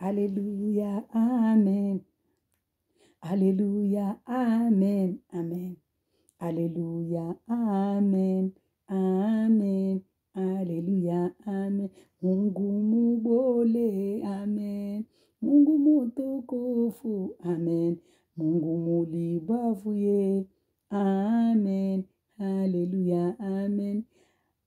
Alléluia, amen. Alléluia, amen, amen. Alléluia, amen, amen. Alléluia, amen. Mungu mubole, amen. Mungu mutukufu, amen. Mungu mulibavuye, amen. Alléluia, amen.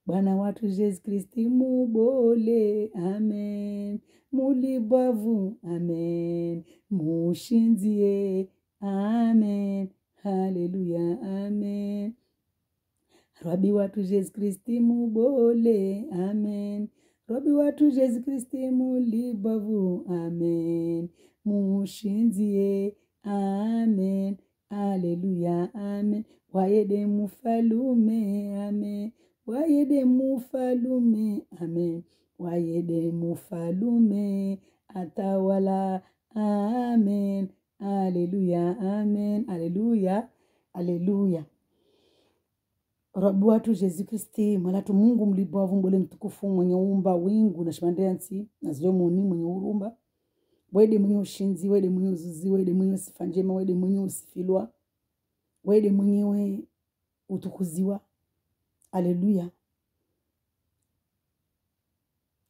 Bwana watu Yesu Kristi mubole, amen. Mulibavu, amen. Mushinzie, amen. Haleluya, amen. Rabi watu Yesu Kristi mubole, amen. Rabi watu Yesu Kristi mulibavu, amen. Mushinzie, amen. Haleluya, amen. Wayede mufalume, amen. Wayede mufalume, amen. Wayede mufalume, atawala, amen. Haleluya, amen. Haleluya, haleluya. Rabi watu Yesu Kristi, malatu Mungu mlibavu mbole mtukufu, mwenye umba wingu na shimandensi na ziyomuni, mwenye urumba. Wede mwenye ushinzi, wede mwenye uzuzi, wede mwenye usifanjema, wede mwenye usifilwa, wede mwenye utukuziwa. Haleluya.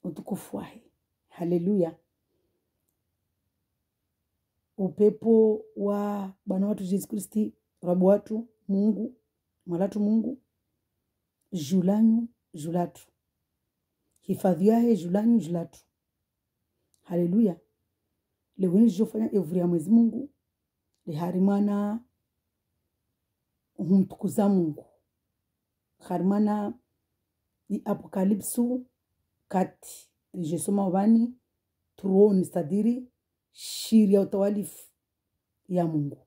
Utukufu wae. Haleluya. Upepo wa Bwana watu Yesu Kristi, Rabi watu Mungu, malatu Mungu, julanyu, julatu. Hifadhi yahe julanyu, julatu. Haleluya. Leweni jofanya evuri ya Mwezi Mungu, leharimana humtukuza Mungu. Harimana di apokalipsu kati. Jesoma wabani, troni stadiri, shiri ya utawalifu ya Mungu.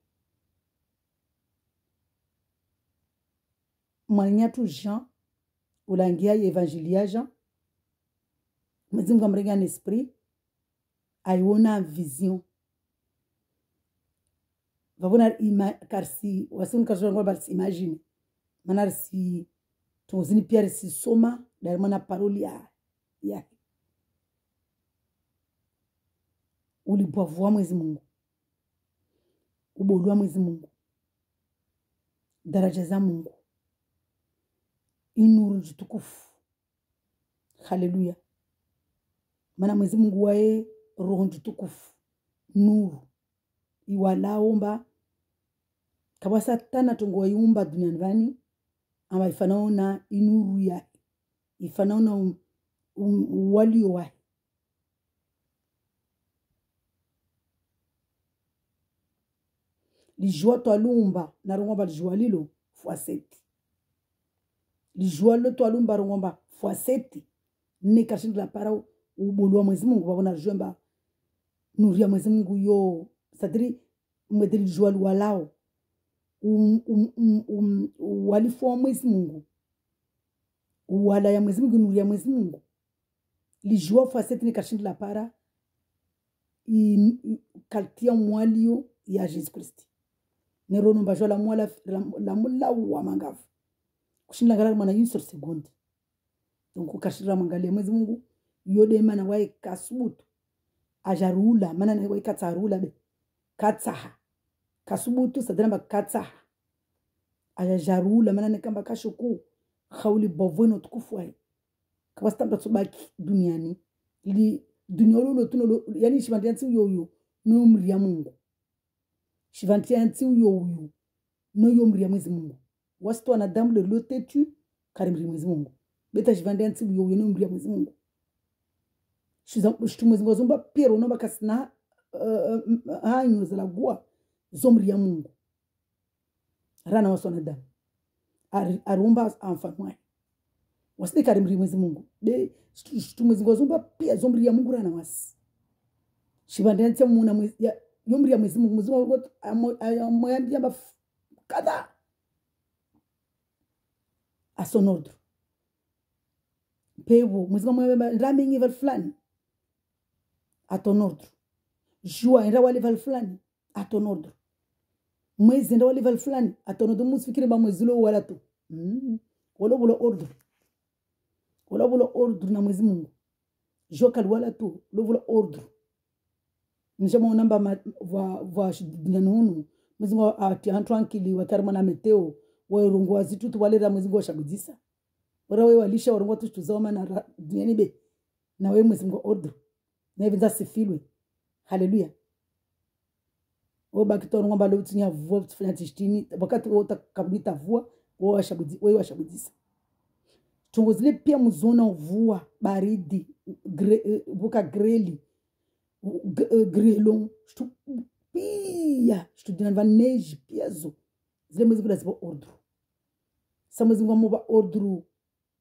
Mwanyatu Jean, ulangia evangelia Jean, Mwezi Mungu amrega n'esprit, aiona vision. Vavona karsi, wasuni karsi barsi imagine. Manarsi, tozini piare si soma, darimana paroli ya. Ulibuavua Mwezi Mungu. Ubolua Mwezi Mungu. Daraja za Mungu. Inuru jitukufu. Haleluya. Mana Mwezi Mungu wae roho jitukufu. Nuru. Iwalaomba. Kabasa tana tongo yumba duniani vani. Ama ifanaona inuru ya. Ifanaona walio wae. Lijua to alumba na rongomba lijua lilo x7. Lijua lo to alumba rongomba x7. Ne kashindu la para ubulua Mwezi Mungu wabona jwemba nuru ya Mwezi Mungu yo sadri mwedeli lijua luwalao walifu wa Mwezi Mungu wala ya Mwezi Mungu, nuru ya Mwezi Mungu. Lijua x7 ne kashindu la para kaltia mwalio ya Yesu Kristi. Nerono mbajwa la mwala la mula wa mangavu. Kushinda ngara mana yusur segundi. Donc kashira mangalia Mwezi Mungu yode mana wae kasubutu. Ajarula mana na wae katsarula be. Katsaha. Kasubutu sadramba katsaha. Ajarula mana na kamba kashuku. Khawli bovweno tukufu wae. Kabastamba tsubaki duniani. Ili dunyolo tuno yani shivandiansi uyo no mri ya Mungu. Shivandiansi uyo no yomri ya Mwezi Mungu. Wasitu wanadamu de lotetu karimri Mwezi Mungu. Beta shivandiansi uyo no mri ya Mwezi Mungu. Shitu Mwezi Mungu zomba pero no bakasina hanyo zalagua zomri ya Mungu. Rana wasu wanadamu. Arumba amfanwae. Wasite karimri Mwezi Mungu. Shitu Mwezi Mungu zomba pia zomri ya Mungu rana wasi. Shivandiansi muna yomri ya Mwezi Mungu. Mwezi Mungu amoyambia mba kada. A son ordre. Pewo, Mwezi Mungu rame ngival fulani. A ton ordre. Jua nda wale val fulani. A ton ordre. Mwezi nda wale val fulani. A ton ordre. Musifikiri ba mwezi lo wala tu. Wala bula ordre. Wala bula ordre na Mwezi Mungu. Jua kal wala tu. Lo bula ordre. Nishama namba va dinyanunu mwezi ngo ati antu ankili wakarima na meteo wairungwa zitu tuwalera mwezi ngo shagudisa ora we walisha warungwa tu tuzoma na dunyani be na we mwezi ngo order na hivi sifilwe. Haleluya. Oba kitorungwa balo tinya vua tufanya tishtini wakati wota kabita vua we washagudisa tungozile pia mzona vua baridi vuka greli grelon stu pia stu dinava neige piazo zile mwezi kuna zipo ordru sa mwezi ngo moba ordru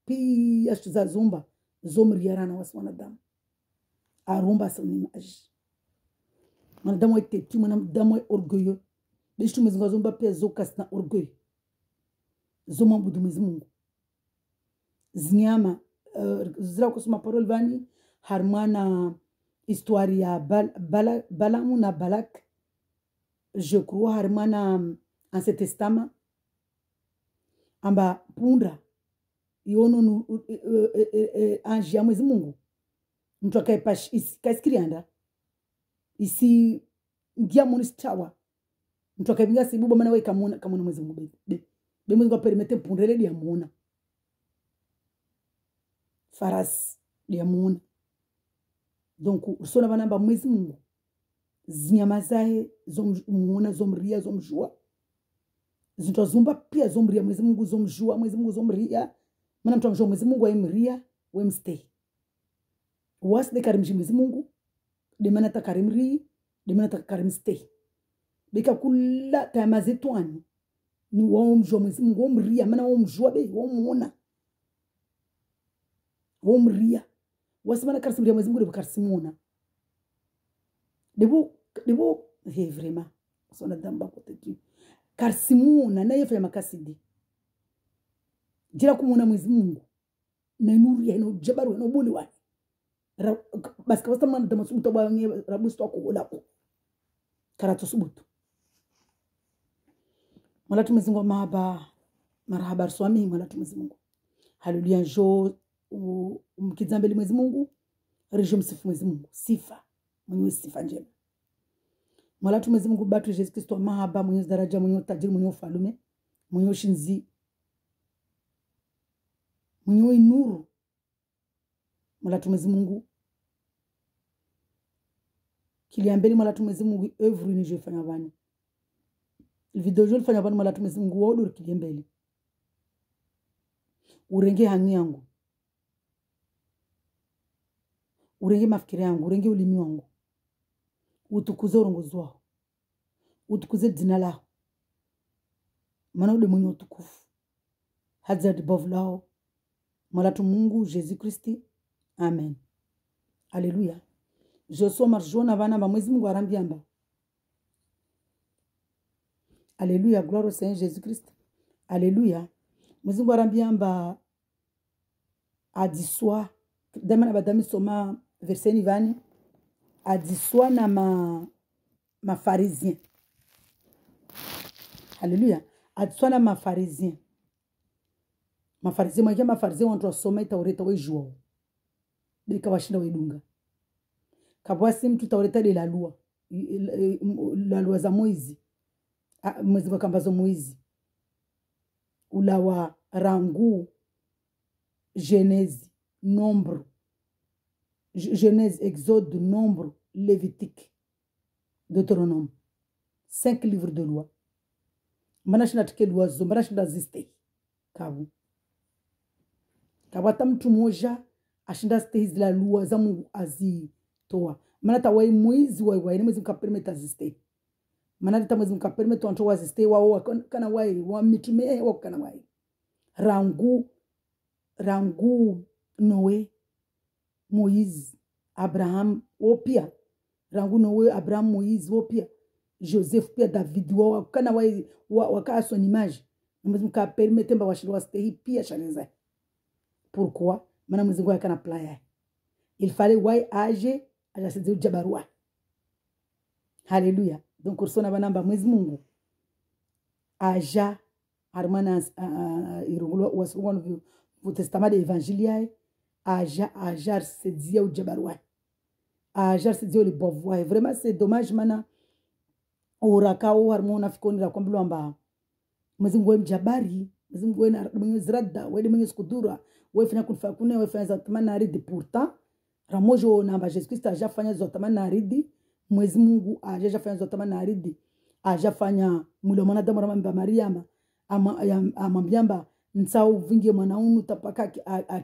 pia stu za zumba zomriarana wasi wanadamu arumba sa unimaji wanadamu waiteti wanadamu wa orgueilleux bishtu mwezi ngo zumba pia zokas na orgueil zoma mbudu mwezi mungu zinyama zira kusuma parole vani harmana histoire ya Balamu na Balak, je crois harmana Ancien Testament amba punda yono anji ya mwezi mungu mtu akaipash kaiskirianda isi ngia monistawa mtu akaibinga sibuba mana we kamuna mwezi mungu be mwezi mungu permete punda ile ya muona faras ya muona. Donc usona banamba mwezi mungu zinyama zae zomuona zomria zomjua zinto zumba pia zomria mwezi mungu zomjua mwezi mungu zomria mana mtu amjua mwezi mungu aimria we mstay was de karimji mwezi mungu de mana takarimri de mana takarim stay bika kula tama zetwani ni womjua mwezi mungu womria mana womjua be womuona womria wasimana karsimria mwezi mungu de karsimona debo he vraiment sona damba kote tu karsimona na yefa makasidi jira kumona mwezi mungu na nuru ya no jabaru no boli wa basi kwa sababu ndama subuto ba nge rabusto ko lako karato subuto mala tu mwezi mungu marhaba swami mala tu mwezi mungu haleluya jo mkizambeli mwezi mungu rejo msifu mwezi mungu sifa mwenye sifa njema mala tu mwezi mungu batu Yesu Kristo mahaba mwenye daraja mwenye tajiri mwenye ufalume mwenye ushinzi mwenye nuru mala tu mwezi mungu kiliambeli mala tu mwezi mungu every ni jefanya bani video jo fanya bani mala tu mwezi mungu wodo kiliambeli urenge hangi yangu urenge mafikiri yangu urenge ulimi wangu utukuze urongozi wao utukuze jina lao maana ule mwenye utukufu hadza above lao malatu mungu Jésus Christ amen alléluia je soma jona bana ba mwezi mungu arambiamba alléluia gloire au Seigneur Jésus Christ alléluia mwezi mungu arambiamba adiswa damana badami soma verset nivani adiswa na ma pharisien alléluia adiswa na ma pharisien wantu wasoma itaureta wejuo bika washinda wedunga kabwasi mtu taureta de la loi za Moizi mwezi wa kambazo Moizi ulawa rangu Genèse nombre Genèse, Exode, Nombre, Lévitique, Deutéronome. 5 livres de loi. Manashina tike loi zo, manashina ziste. Kabu. Kabata mtu moja, ashinda ziste hizi la loi za mungu azitoa. Manata wai mwezi wai, ni mwezi mkapermeta ziste. Manata mwezi mkapermeta wanto wa ziste, wa kana wai, wa mitume, wa kana wai. Rangu, Noé, Moïse, Abraham, opia. Rangu Noé, Abraham, Moïse, opia. Joseph, pia David, wakana waka son image. Mwezi mka permete mba washilu wastehi pia shaleza. Pourquoi? Mana mwezi mka kana playa. Il fallait wai age, aja sezi ujabarua. Hallelujah. Donc ursona banamba mwezi mungu. Aja, armana irungulo wasuwa no testament de evangelia. Aja se dizia ujabarua. ajar se dio le bovoa vraiment c'est dommage mana urakao harmona fikonira kwambilwa mwezi mwe mjabari mwezi mwe na mwenye zrada wede mwenye skudura wefanya kunfa kune wefanya za tamana aridi pourtant ramojo namba Jesus Christ ajafanya za tamana aridi mwezi Mungu ajafanya za tamana aridi ajafanya mulo mwanadamu ramamba Mariama amambiamba nsau vingi mwanaunu tapaka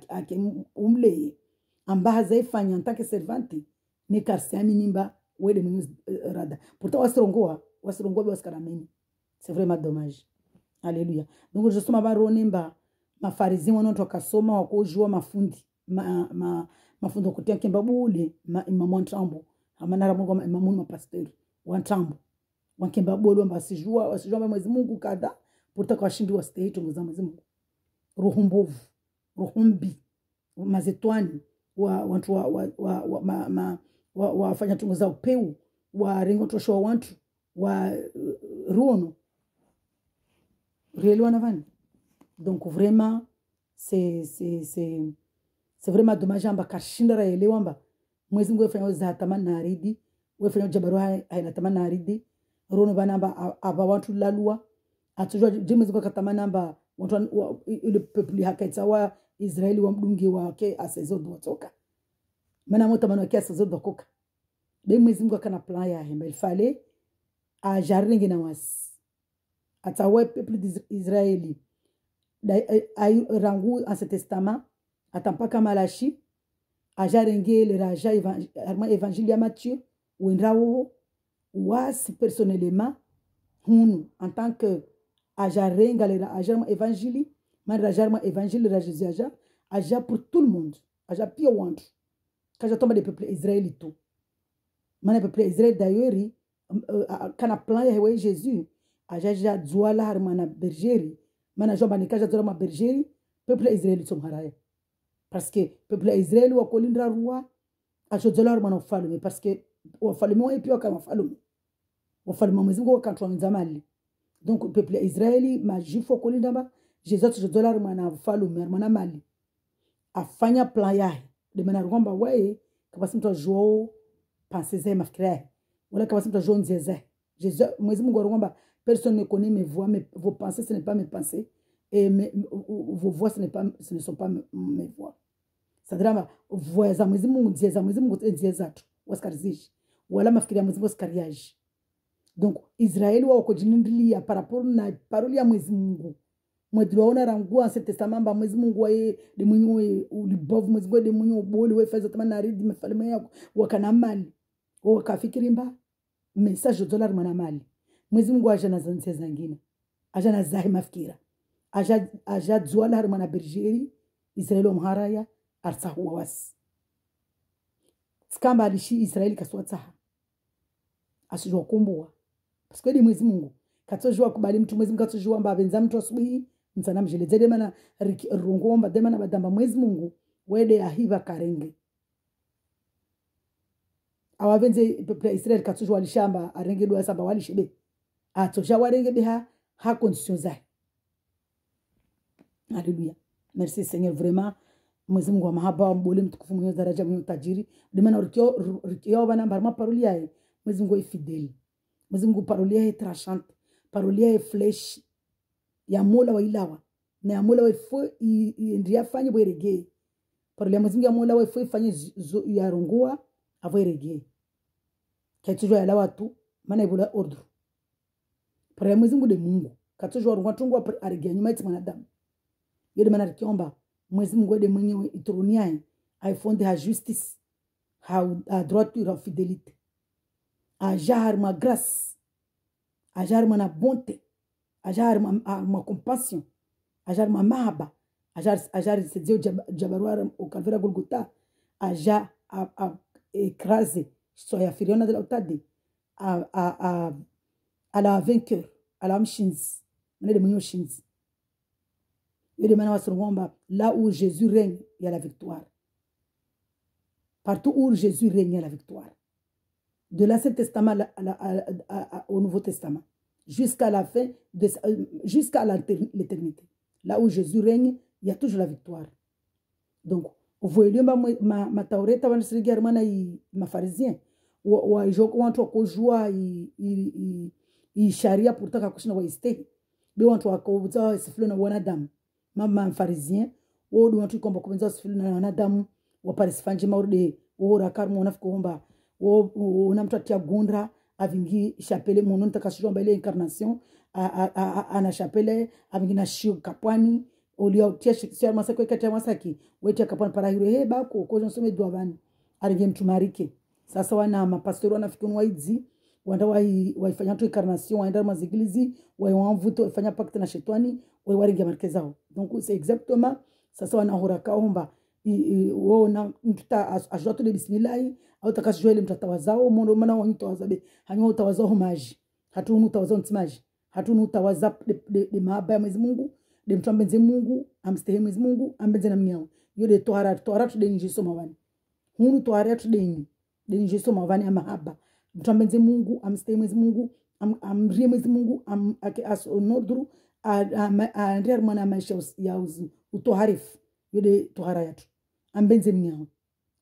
ake umle amba hazaifanya ntake servanti ni karsiami nimba wede mwenye rada pourtant wasirongoa waskarameni c'est vraiment dommage. Alléluia. Donc je soma baronemba mafarizim wanoto kasoma wakojua mafundi mafundo kutia kemba bule imamu ntrambo amanara mungu imamu ma pasteur wa ntrambo wakemba bole wasijua mwezi Mungu kada pourtant kwa shindi wa state ngoza mwezi Mungu ruhumbovu ruhumbi mazetwani watu wafanya tungo za upeu wa ringo tosho wantu wa ruono réellement avant. Donc vraiment c'est vraiment dommage amba kashindara elewamba mwezi Mungu yefanya za tamana aridi wefanya jabaru haina tamana aridi rono banamba aba watu lalua atujua jemezi kwa katamana amba watu ile peuple hakaita wa Israeli wa mdungi wake asezodo watoka mana mota manwake asezodo koka be mwezi Mungu kana plan ya hemba il fallait a jarringi na wasi atawe peuple d'Israël ay rangu en ce testament atampaka Malachi ajarenge le raja évangile ya Matthieu wendrawo was personnellement hunu en tant que ajarenga le ajarma évangile man rajarma évangile de Jésus aja pour tout le monde aja pio wantu kaja tomba de peuple Israël tout man peuple Israël d'ailleurs kana plan ya hewe Jésus ajaja dzwala harmana bergeri mana jomba nikaja dzwala ma bergeri peuple Israël somharaya parce que peuple Israël wa kolindra roi ajo dzwala harmana ufalume parce que ufalume wa pia kama ufalume ufalume mwezi Mungu wakati wa nzamali donc peuple Israël majifu kolinda ba Jesus dzwala harmana ufalume harmana mali afanya plan yae de mana ngomba wae kabasi mtu ajo penser zema fikira wala kabasi mtu ajo nzeze Jesus mwezi Mungu ngomba personne ne connaît mes voix, mais vos pensées, ce n'est pas mes pensées. Et vos voix, ce ne sont pas mes voix. C'est-à-dire, voix za mwezi Mungu ndiye zatu. Waskarizishi. Wala mafikiri ya mwezi Mungu waskariaji. Donc, Israël wa wakojinindiliya par rapport na paroli ya mwezi Mungu. Mwezi waona rangu en ce testament ba mwezi Mungu wae de mwenye ulibovu mwezi Mungu de mwenye uboli wefeza tamana aridi mefalme yako wakana mali. Wakafikiri mba message dollar mwana mali. Mwezi Mungu aja na zanzi zangine aja na zahi mafikira aja dzwala har mana bergeri Israeli mharaya arsahu was skamba alishi Israeli kaswa tsaha asijua kumbua parce que mwezi Mungu katojua kubali mtu mwezi Mungu katojua mba benza mtu asubuhi msana mjelezede mana rungomba demana badamba mwezi Mungu wede ahiba karenge awavenze peuple Israeli katojua alishamba arenge do samba walishebe atosha warenge biha ha condition zai. Alléluia. Merci Seigneur vraiment mwezi Mungu wa mahaba mbole mtukufu mwenye daraja mwenye tajiri demana rikio bana barma paroli yae mwezi Mungu fidèle mwezi Mungu paroli yae trachante paroli yae flesh ya mola wa ilawa na ya mola wa fo ndia fanye bwerege paroli ya mwezi Mungu ya mola wa fo fanye ya rongua avoirege kaitujwa ya lawa tu maana ibola ordre para mwezi Mungu de Mungu katojwa rongwa tungwa arege nyuma iti mwanadamu yede mana rikiomba mwezi Mungu de mwenyewe ituruniae aifonde ha justice ha droiture ha fidélité a jar ma grâce a jar ma bonté a jar ma compassion a jar ma mahaba a jar se Dieu jabaruar au calvaire Golgotha a jar a écraser soya firiona de l'autade à la vainqueur à la mchins mene de mwenyewe shins yede mana wasrongomba là où Jésus règne il y a la victoire partout où Jésus règne il y a la victoire de l'Ancien Testament au Nouveau Testament jusqu'à la fin jusqu'à l'éternité là où Jésus règne il y a toujours la victoire donc voelio ma taureta wanasirigi armana i mafarizien wa joko wantu wakojua i sharia pourtant kushina wa istehi be wantu wakobza sifilo na wanadamu ma farizien wo wantu komba kubenza sifilo na wanadamu wa paris fanje maurde wo rakar mo nafiko homba wo namtu atia gondra avingi chapele mono ntakashiromba ile incarnation ana chapele avingi na shio kapwani olio tia shikisia masako ikatia masaki wetia kapwani para hiro he bako ko jonsome duavani aringe mtumarike sasa wana mapastori wanafikuni waidzi wanda waifanya tu incarnation waenda mazigilizi waiwamvuto waifanya pacte na shetani waiwaringe markezao donc c'est exactement sasa wana horaka omba wona mtuta ajoto de bismillah au takashjoele mtatawazao mondo mana wanitawazabe hanyo utawazao maji hatunu utawazao ntimaji hatunu utawaza de mahaba ya Mwenyezi Mungu de mtambenze Mungu amstehe Mwenyezi Mungu ambenze na mnyao yode tohara tude njiso mawani hunu tohara tude njiso mawani ya mahaba mtambenze Mungu amstehe Mwenyezi Mungu amrie Mwenyezi Mungu ake asonodru andrer mwana maisha ya utoharifu yode tohara yatu ambenze mnyao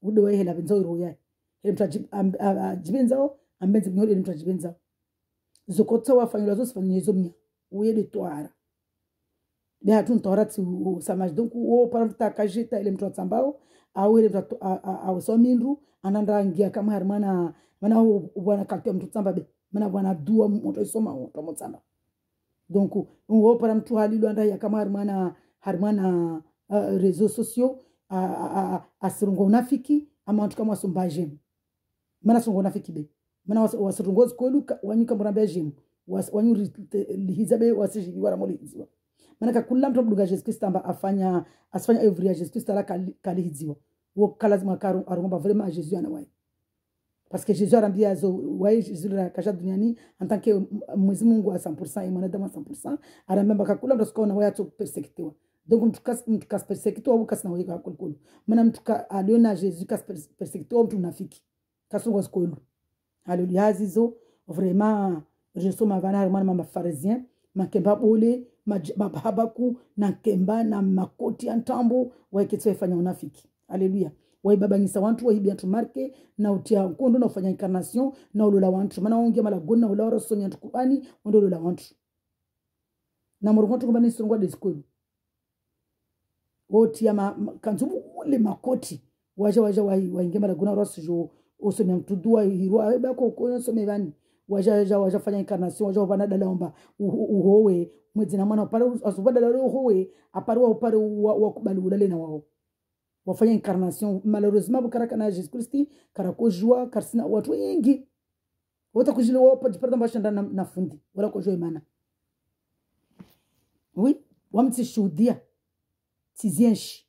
ude wa hela benzo roya mtajibenzao ambenze mnyao de mtajibenzao zokotsa wafanywa zo sifanye zo mnya uyede tohara de hatun tohara samaj donc wo paranta kajeta ile mtu atsambao au ile mtu au somindu ananda ngia kama harmana mana bwana kakte mtu tsamba be mana bwana dua mtu isoma mtu motsamba donc wo paramtu halilu anda ya kama harmana réseaux sociaux asirungo unafiki ama watu kama wasombaje mana songo unafiki be mana wasirungo skolu wanyuka murambia jemu wanyu lihizabe wasijiri wala moliziwa mana kakula mtu mduga Jesus Christ amba afanya every Jesus Christ ala kalihiziwa wo kalazima karu arongomba vraiment Jesus anawai parce que Jesus arambia zo wai Jesus la kasha duniani en tant que Mwenyezi Mungu à 100% et mwanadamu à 100% arambia kakula mtu skona waya to persektiwa donc mtu kas persektiwa au kas na waya kulkulu mana mtu aliona Jesus kas persektiwa mtu nafiki kasongo skolu aluli hazizo vraiment je suis ma vana harmana ma pharisien makemba bole mabahabaku na kemba na makoti antambo waiketso ifanya unafiki haleluya waibabangisa wantu wahibia tumarke na utia kondo na ufanya incarnation na ulola wantu maana ongea mala gonna ulola rosonya tukubani ndo ulola wantu na murungu tukubani sirungwa diskulu otia kanzubu ule makoti waja waingia mala gonna rosojo osomya mtudua hirwa bako ko some bani waja fanya incarnation waja bana dalaomba uhowe mwezi na mwana pale asubada dalo uhowe aparwa upare wa kubali ulale na wao wafanya incarnation malheureusement bukaraka na Jesus Christ karako jua karsina watu wengi wata kujile wao pata mbashanda na fundi wala ko joe mana oui wamti shudia tizienshi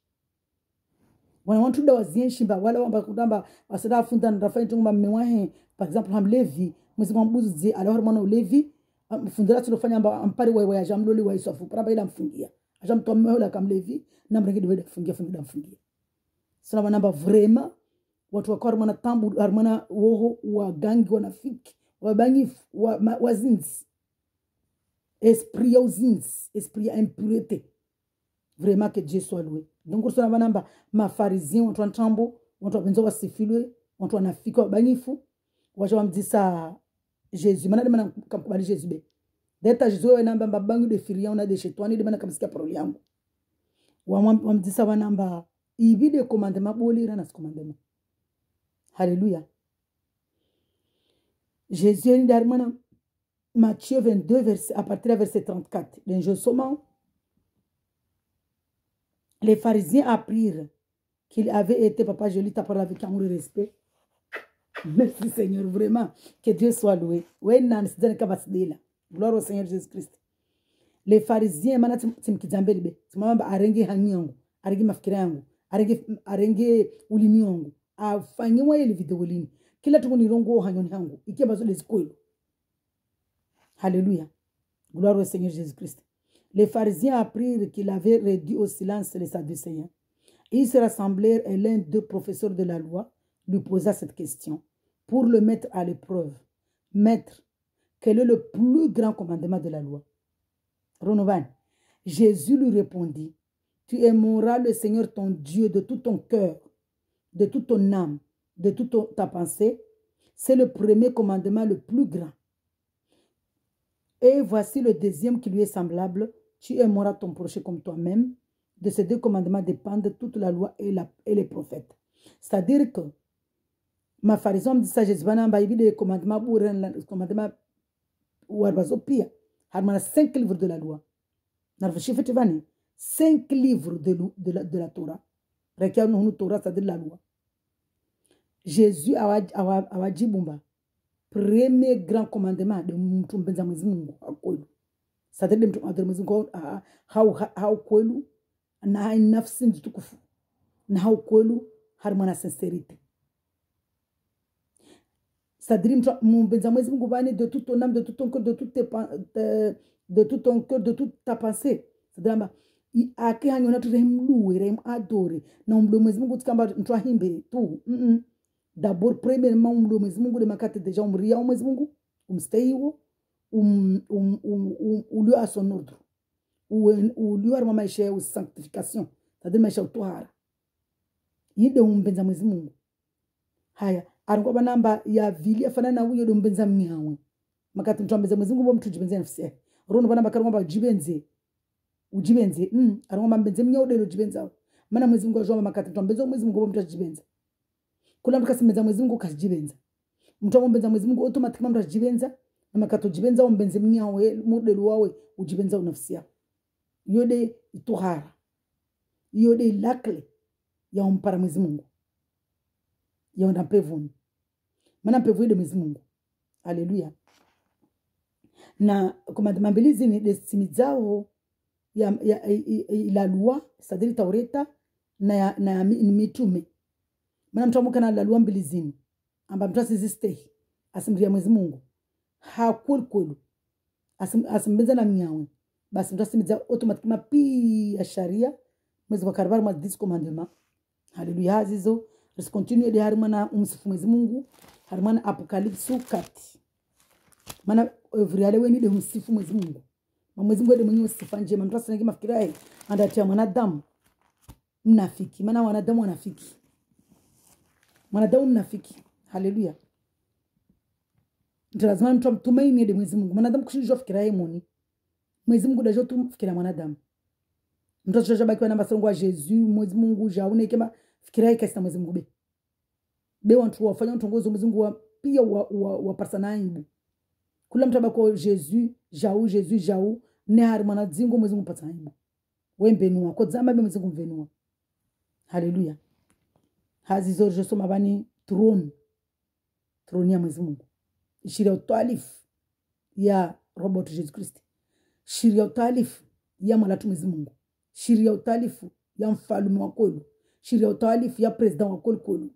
wana wantu da wazienshi ba wala wamba kudamba wasada funda na rafai tungba mmewahe par exemple hamlevi mwezi mwambuzi zi alawar mwana ulevi mfundira tulofanya amba ampari wa jamloli wa isofu paraba ila mfungia ajamtoa mmehola kamlevi na mrengi diweda fungia salama namba vraiment watu wakora mwana tambu harmana woho wa gangi wanafiki wabangi wazinzi esprit ya uzinzi esprit ya impurité vraiment que Dieu soit loué donc salama namba mafarizien watu antambo watu wabenzo wasifilwe watu wanafiki wabangifu wacha wamdisa Jesus mana kamkubali Jesus be deta Jesus wa namba babangu de firia una de shetani de mana kamsikia parole yangu wamdisa wa namba ibide commandement bolira na commandement Alléluia. Jésus est dermana Matthieu 22 verset à partir du verset 34. L'injustement les pharisiens apprirent qu'il avait été papa je lis ta parole avec amour et respect. Merci Seigneur vraiment que Dieu soit loué. Ouais nan sidane kabasidela. Gloire au Seigneur Jésus-Christ. Les pharisiens mana timkizambeli be. Timamba arenge hangi yangu, arenge mafikira yangu, arenge ulimi wangu afanyiwa ile video lini kila tukuni rongo hanyoni hangu ikiwa zile zikoilo. Alléluia. Gloire au Seigneur Jésus-Christ. Les pharisiens apprirent qu'il avait réduit au silence les sadducéens. Ils se rassemblèrent et l'un des professeurs de la loi lui posa cette question pour le mettre à l'épreuve. Maître, quel est le plus grand commandement de la loi? Renovan. Jésus lui répondit, Tu aimeras le Seigneur ton Dieu de tout ton cœur, de toute ton âme, de toute ta pensée. C'est le premier commandement le plus grand. Et voici le deuxième qui lui est semblable. Tu aimeras ton prochain comme toi-même. De ces deux commandements dépendent toute la loi et les prophètes. C'est-à-dire que ma pharisien me dit ça, Jésus va les commandements ou Arbazopia. Il 5 livres de la loi. 5 livres de la Torah. Torah, c'est-à-dire la loi. Jésus a dit Bumba. Premier grand commandement de mtumbenza mwezi Mungu akwelu. C'est-à-dire de mtumbenza mwezi Mungu haukwelu na hai nafsi nzitukufu. Na haukwelu harmona sincérité. C'est-à-dire mtumbenza mwezi Mungu bani de tout ton âme, de tout ton cœur, de tout ton cœur, de toute ta pensée. C'est-à-dire ake hanyona tu remluwe rem adore na mwezi Mungu tukamba ntwahimbe tu. D'abord, premièrement, Mwezi Mungu de makate déjà umria Mwezi Mungu, umsteiwo, lui à son ordre, lui à maisha ou sanctification, c'est-à-dire maisha utohara. Yide umbenza Mwezi Mungu. Haya, arungo banamba ya vili afana na uyo umbenza mnyawe. Makate mtuambeza Mwezi Mungu mtu jibenze nafsi. Rono banamba karungo jibenze. Ujibenze, arungo mbenze mnyawe de jibenza. Mana Mwezi Mungu ajoma makate mtuambeza Mwezi Mungu mtu jibenze. Kula mtu kasimbenza Mwezi Mungu kajibenza. Mtu ambenza Mwezi Mungu automatically mtu ajibenza na makato jibenza umbenze mnyawe modelo wawe ujibenza nafsi yako. Yode itohara. Yode lakle ya umpara Mwezi Mungu. Ya unampevuni. Mana mpevuni de Mwezi Mungu. Haleluya. Na commandement mbili zini desimizao ya la loi, c'est-à-dire Taureta na mitume. Mana mtu amuka na la loi mbili zini. Amba mtu asizistei. Asimria Mwezi Mungu. Hakwelu. Asimbenza na mnyawe. Basi mtu asimiza automatikima pia sharia. Mwezi wa karibari mwa 10 commandement. Haleluya. Hazizo. Resi continue de harimana umsifu Mwezi Mungu. Harimana Apocalypse 4. Mana vriale weni de umsifu Mwezi Mungu. Mwezi Mungu de mwenye usifa njema. Mtu asinagi mafikirai. Andatia mwanadamu. Mnafiki. Mana wanadamu wanafiki. Mwanadamu mnafiki. Haleluya. Lazima mtu tumaini de Mwezi Mungu. Mwanadamu kushijua fikira yeye moni. Mwezi Mungu dajo tu fikira mwanadamu. Mtu achoja baki wa namba songo wa Jesus, Mwezi Mungu jaune kema fikira yake kasi Mwezi Mungu be. Be wantu wafanya ntongozo Mwezi Mungu wa pia wa persona imbu. Kula mtu abako Jesus jau ne hari mwanadzingo Mwezi Mungu persona imbu. Wembenua ko zamba be Mwezi Mungu venua. Haleluya. Hazizo joso mabani throne ya Mwezi Mungu. Shiria utalifu ya robot Jesus Christ. Shiria utalifu ya malatu Mwezi Mungu. Shiria utalifu ya mfalume wa kwelu. Shiria utalifu ya president wa kwelu.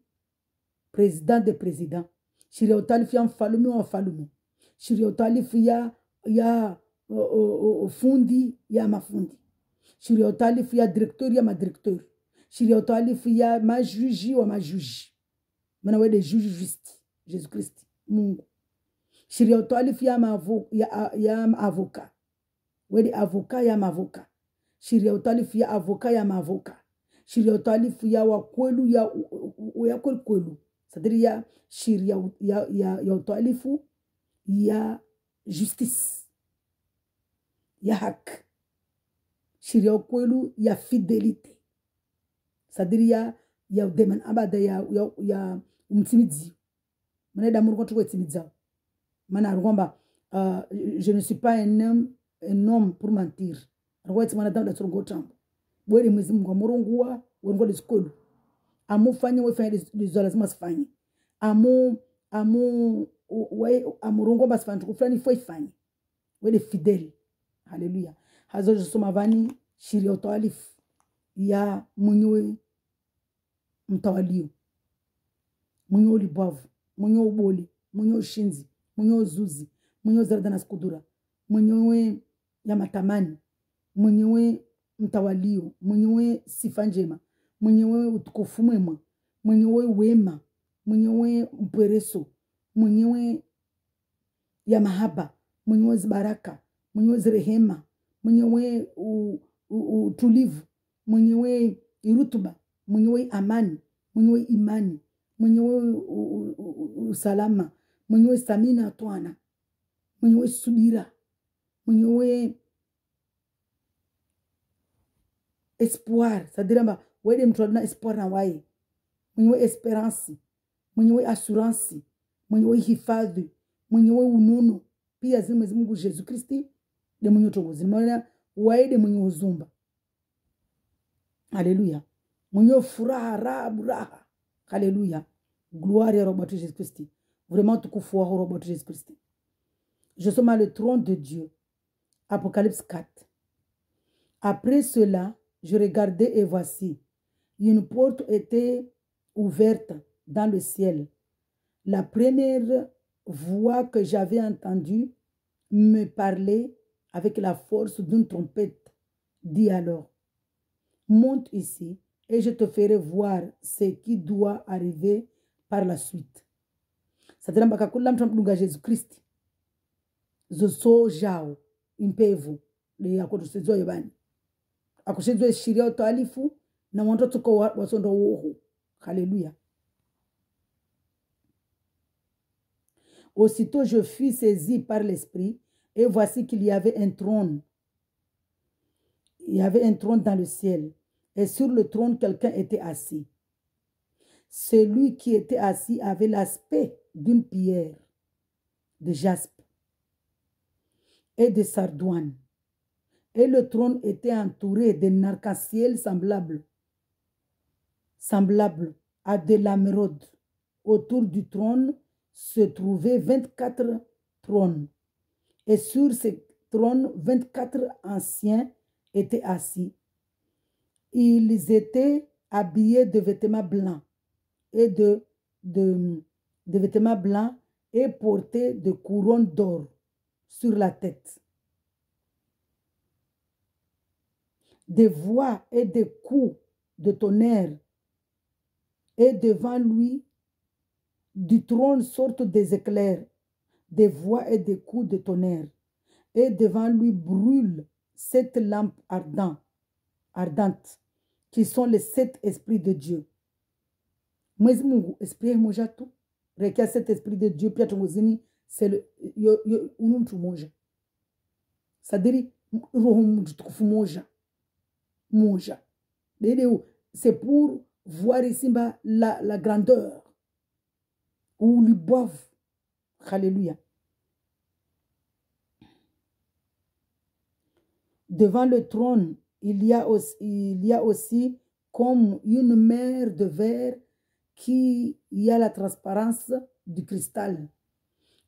President de president. Shiria utalifu ya mfalume wa mfalume. Shiria utalifu ya fundi ya mafundi. Shiria utalifu ya directeur ya madirecteur. Shiria utalifu ya majuji wa majuji. Mana wede juji juste Jesus Christ Mungu. Shiria utalifu ya avoka. Wede avoka ya mavoka. Shiria utalifu ya avoka ya mavoka. Shiria utalifu ya wakwelu ya kwelu. C'est-à-dire ya shiria ya utalifu ya justice. Ya hak. Shiria ukwelu ya fidelite. C'est-à-dire ya deman abada ya umtimizi. Mana d'amour contre quoi timidza. Mana arugomba je ne suis pas un homme pour mentir. Arugomba mana da trongo tambo. Bwele Mwezi Mungu amurungua wengo lesikolo. Amufanya wefanya lazima sifanye. Amurungo basifanya kufanya foi fanye. Wele fidèle. Haleluya. Hazo jisoma vani shiria utawalifu ya mwenyewe mtawalio. Mwenyewe libavu, mwenyewe uboli, mwenyewe shinzi, mwenyewe zuzi, mwenyewe zaradana skudura, mwenyewe ya matamani, mwenyewe mtawalio, mwenyewe sifa njema, mwenyewe utukufu mwema, mwenyewe wema, mwenyewe mpereso, mwenyewe ya mahaba, mwenyewe zibaraka, mwenyewe zirehema, mwenyewe utulivu, mwenye irutuba, mwenye amani, mwenye imani, mwenye usalama, mwenye stamina twana, mwenye subira, mwenye espoir, c'est-à-dire wede mtu na espoir na wae, mwenye esperance, mwenye assurance, mwenye hifadhi, mwenye unono, pia zime Mungu Yesu Kristi de mwenye togozi, mwenye wae mwenye uzumba. Alléluia. Mwenye furaha, raha. Alléluia. Gloire à Robert Jésus Christ. Vraiment tout coup à Robert Jésus Christ. Je suis à le trône de Dieu. Apocalypse 4. Après cela, je regardais et voici, une porte était ouverte dans le ciel. La première voix que j'avais entendue me parlait avec la force d'une trompette. Dit alors, monte ici et je te ferai voir ce qui doit arriver par la suite. C'est-à-dire que Jésus Christ, je so jao impevu le yakotusezo yobani. Akushezo shiria utalifu na wanto tuko wasondo woho. Alléluia. Aussitôt je fus saisi par l'esprit et voici qu'il y avait un trône. Il y avait un trône dans le ciel et sur le trône quelqu'un était assis. Celui qui était assis avait l'aspect d'une pierre de jaspe et de sardoine. Et le trône était entouré d'un arc-en-ciel semblable à de l'émeraude. Autour du trône se trouvaient 24 trônes. Et sur ces trônes, 24 anciens étaient assis. Ils étaient habillés de vêtements blancs et de vêtements blancs et portaient de couronnes d'or sur la tête. Des voix et des coups de tonnerre, et devant lui du trône sortent des éclairs, des voix et des coups de tonnerre, et devant lui brûlent 7 lampes ardentes, qui sont les 7 esprits de Dieu. Mwezi Mungu esprit moja tu, rekia 7 esprits de Dieu, pia tongozini, c'est le unumtu moja. C'est-à-dire, roho mtukufu moja. C'est pour voir ici la grandeur où ils boivent. Alléluia. Devant le trône, il y a aussi comme une mer de verre qui y a la transparence du cristal.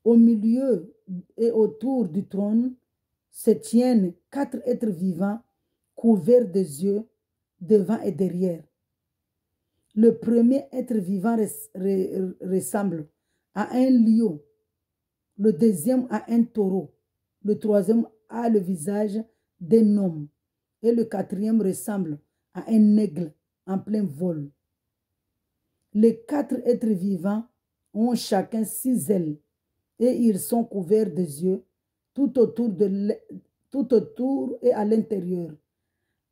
Au milieu et autour du trône se tiennent 4 êtres vivants couverts des yeux devant et derrière. Le premier être vivant ressemble à un lion, le deuxième à un taureau, le troisième a le visage d'un homme et le quatrième ressemble à un aigle en plein vol. Les 4 êtres vivants ont chacun 6 ailes et ils sont couverts des yeux tout autour et à l'intérieur.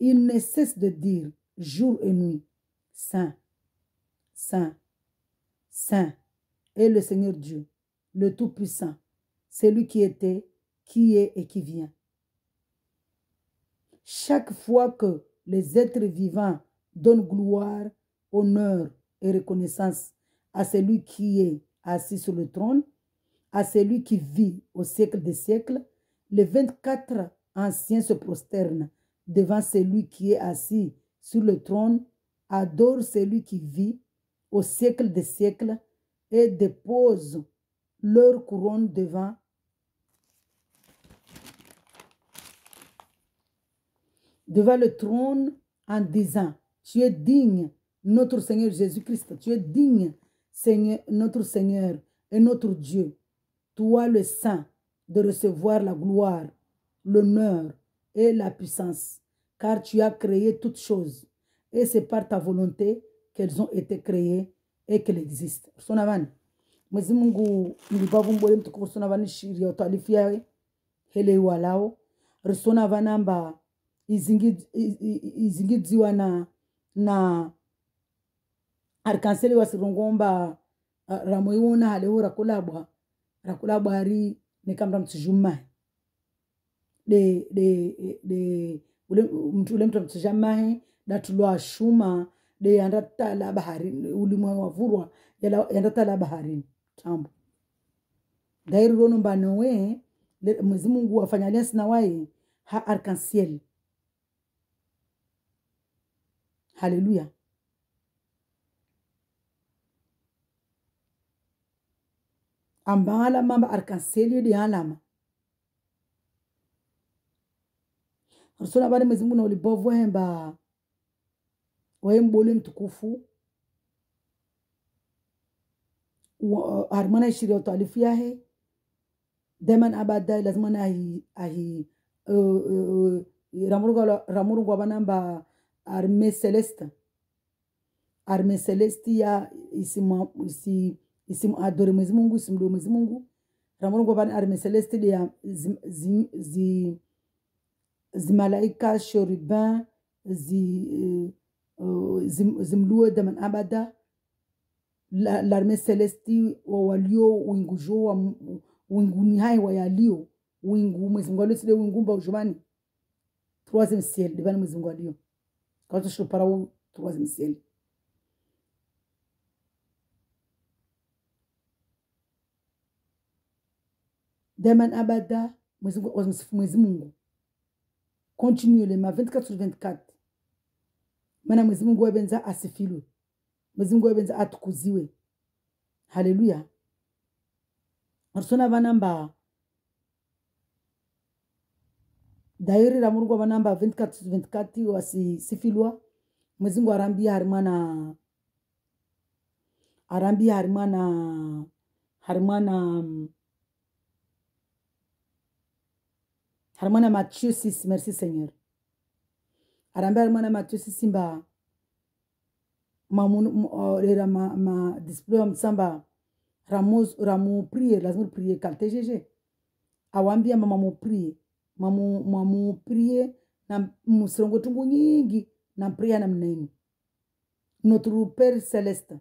Ils ne cessent de dire jour et nuit, Saint, Saint, Saint est le Seigneur Dieu, le Tout-Puissant, celui qui était, qui est et qui vient. Chaque fois que les êtres vivants donnent gloire, honneur et reconnaissance à celui qui est assis sur le trône, à celui qui vit au siècle des siècles, les 24 anciens se prosternent devant celui qui est assis sur le trône, adorent celui qui vit au siècle des siècles et déposent leur couronne devant le trône en disant, tu es digne, notre Seigneur Jésus-Christ, tu es digne, Seigneur, notre Seigneur et notre Dieu, toi le Saint, de recevoir la gloire, l'honneur et la puissance, car tu as créé toutes choses, et c'est par ta volonté qu'elles ont été créées et qu'elles existent. Sonavani, Mwezi Mungu nilibavu mbole mtukufu sonavani shiri ya utalifia hele walao, risonavana mba izingidziwa na arkanseli wasirongomba ramoiona haleo rakulabwa ari nekamra mtsijuma de ule mtu mtsijama datulwa shuma de yandata la bahari ulimwa wavurwa yandata la bahari tambo dairi rono mbanowe Mwenyezi Mungu afanya alliance na wae ha arc-en-ciel. Haleluya. Ambala mamba arc-en-ciel de alama. Rusona bale Mwenyezi Mungu na ulibovu hemba mbole mtukufu harmana ishiri utalifu yahe deman abada lazima na ahi ramuru kwa banamba arme celeste ya isimu adore Mwenyezi Mungu isimdo Mwenyezi Mungu ramuru kwa bana arme celeste ya zimalaika cherubin zimlue deman abada l'armée céleste walio wingujo wa winguni hai wa yalio wingu Mwenyezi Mungu alio wingu mba ujumani troisième ciel devant Mwenyezi Mungu alio quand je parle au troisième ciel deman abada Mwenyezi Mungu continue les 24/24 mana Mwenyezi Mungu wabenza asifilwe Mwenyezi Mungu wabenza atukuziwe. Haleluya. Arsona banamba dairi la Mungu banamba 24/24 wasifilwa Mwenyezi Mungu arambia harmana Matthieu 6 merci Seigneur. Arambia harmana Matthieu 6 simba ma display msamba ramu prier lazima prier kalte jeje awambia mamu prier na musrongo tungu nyingi na prier na mnene notre Père céleste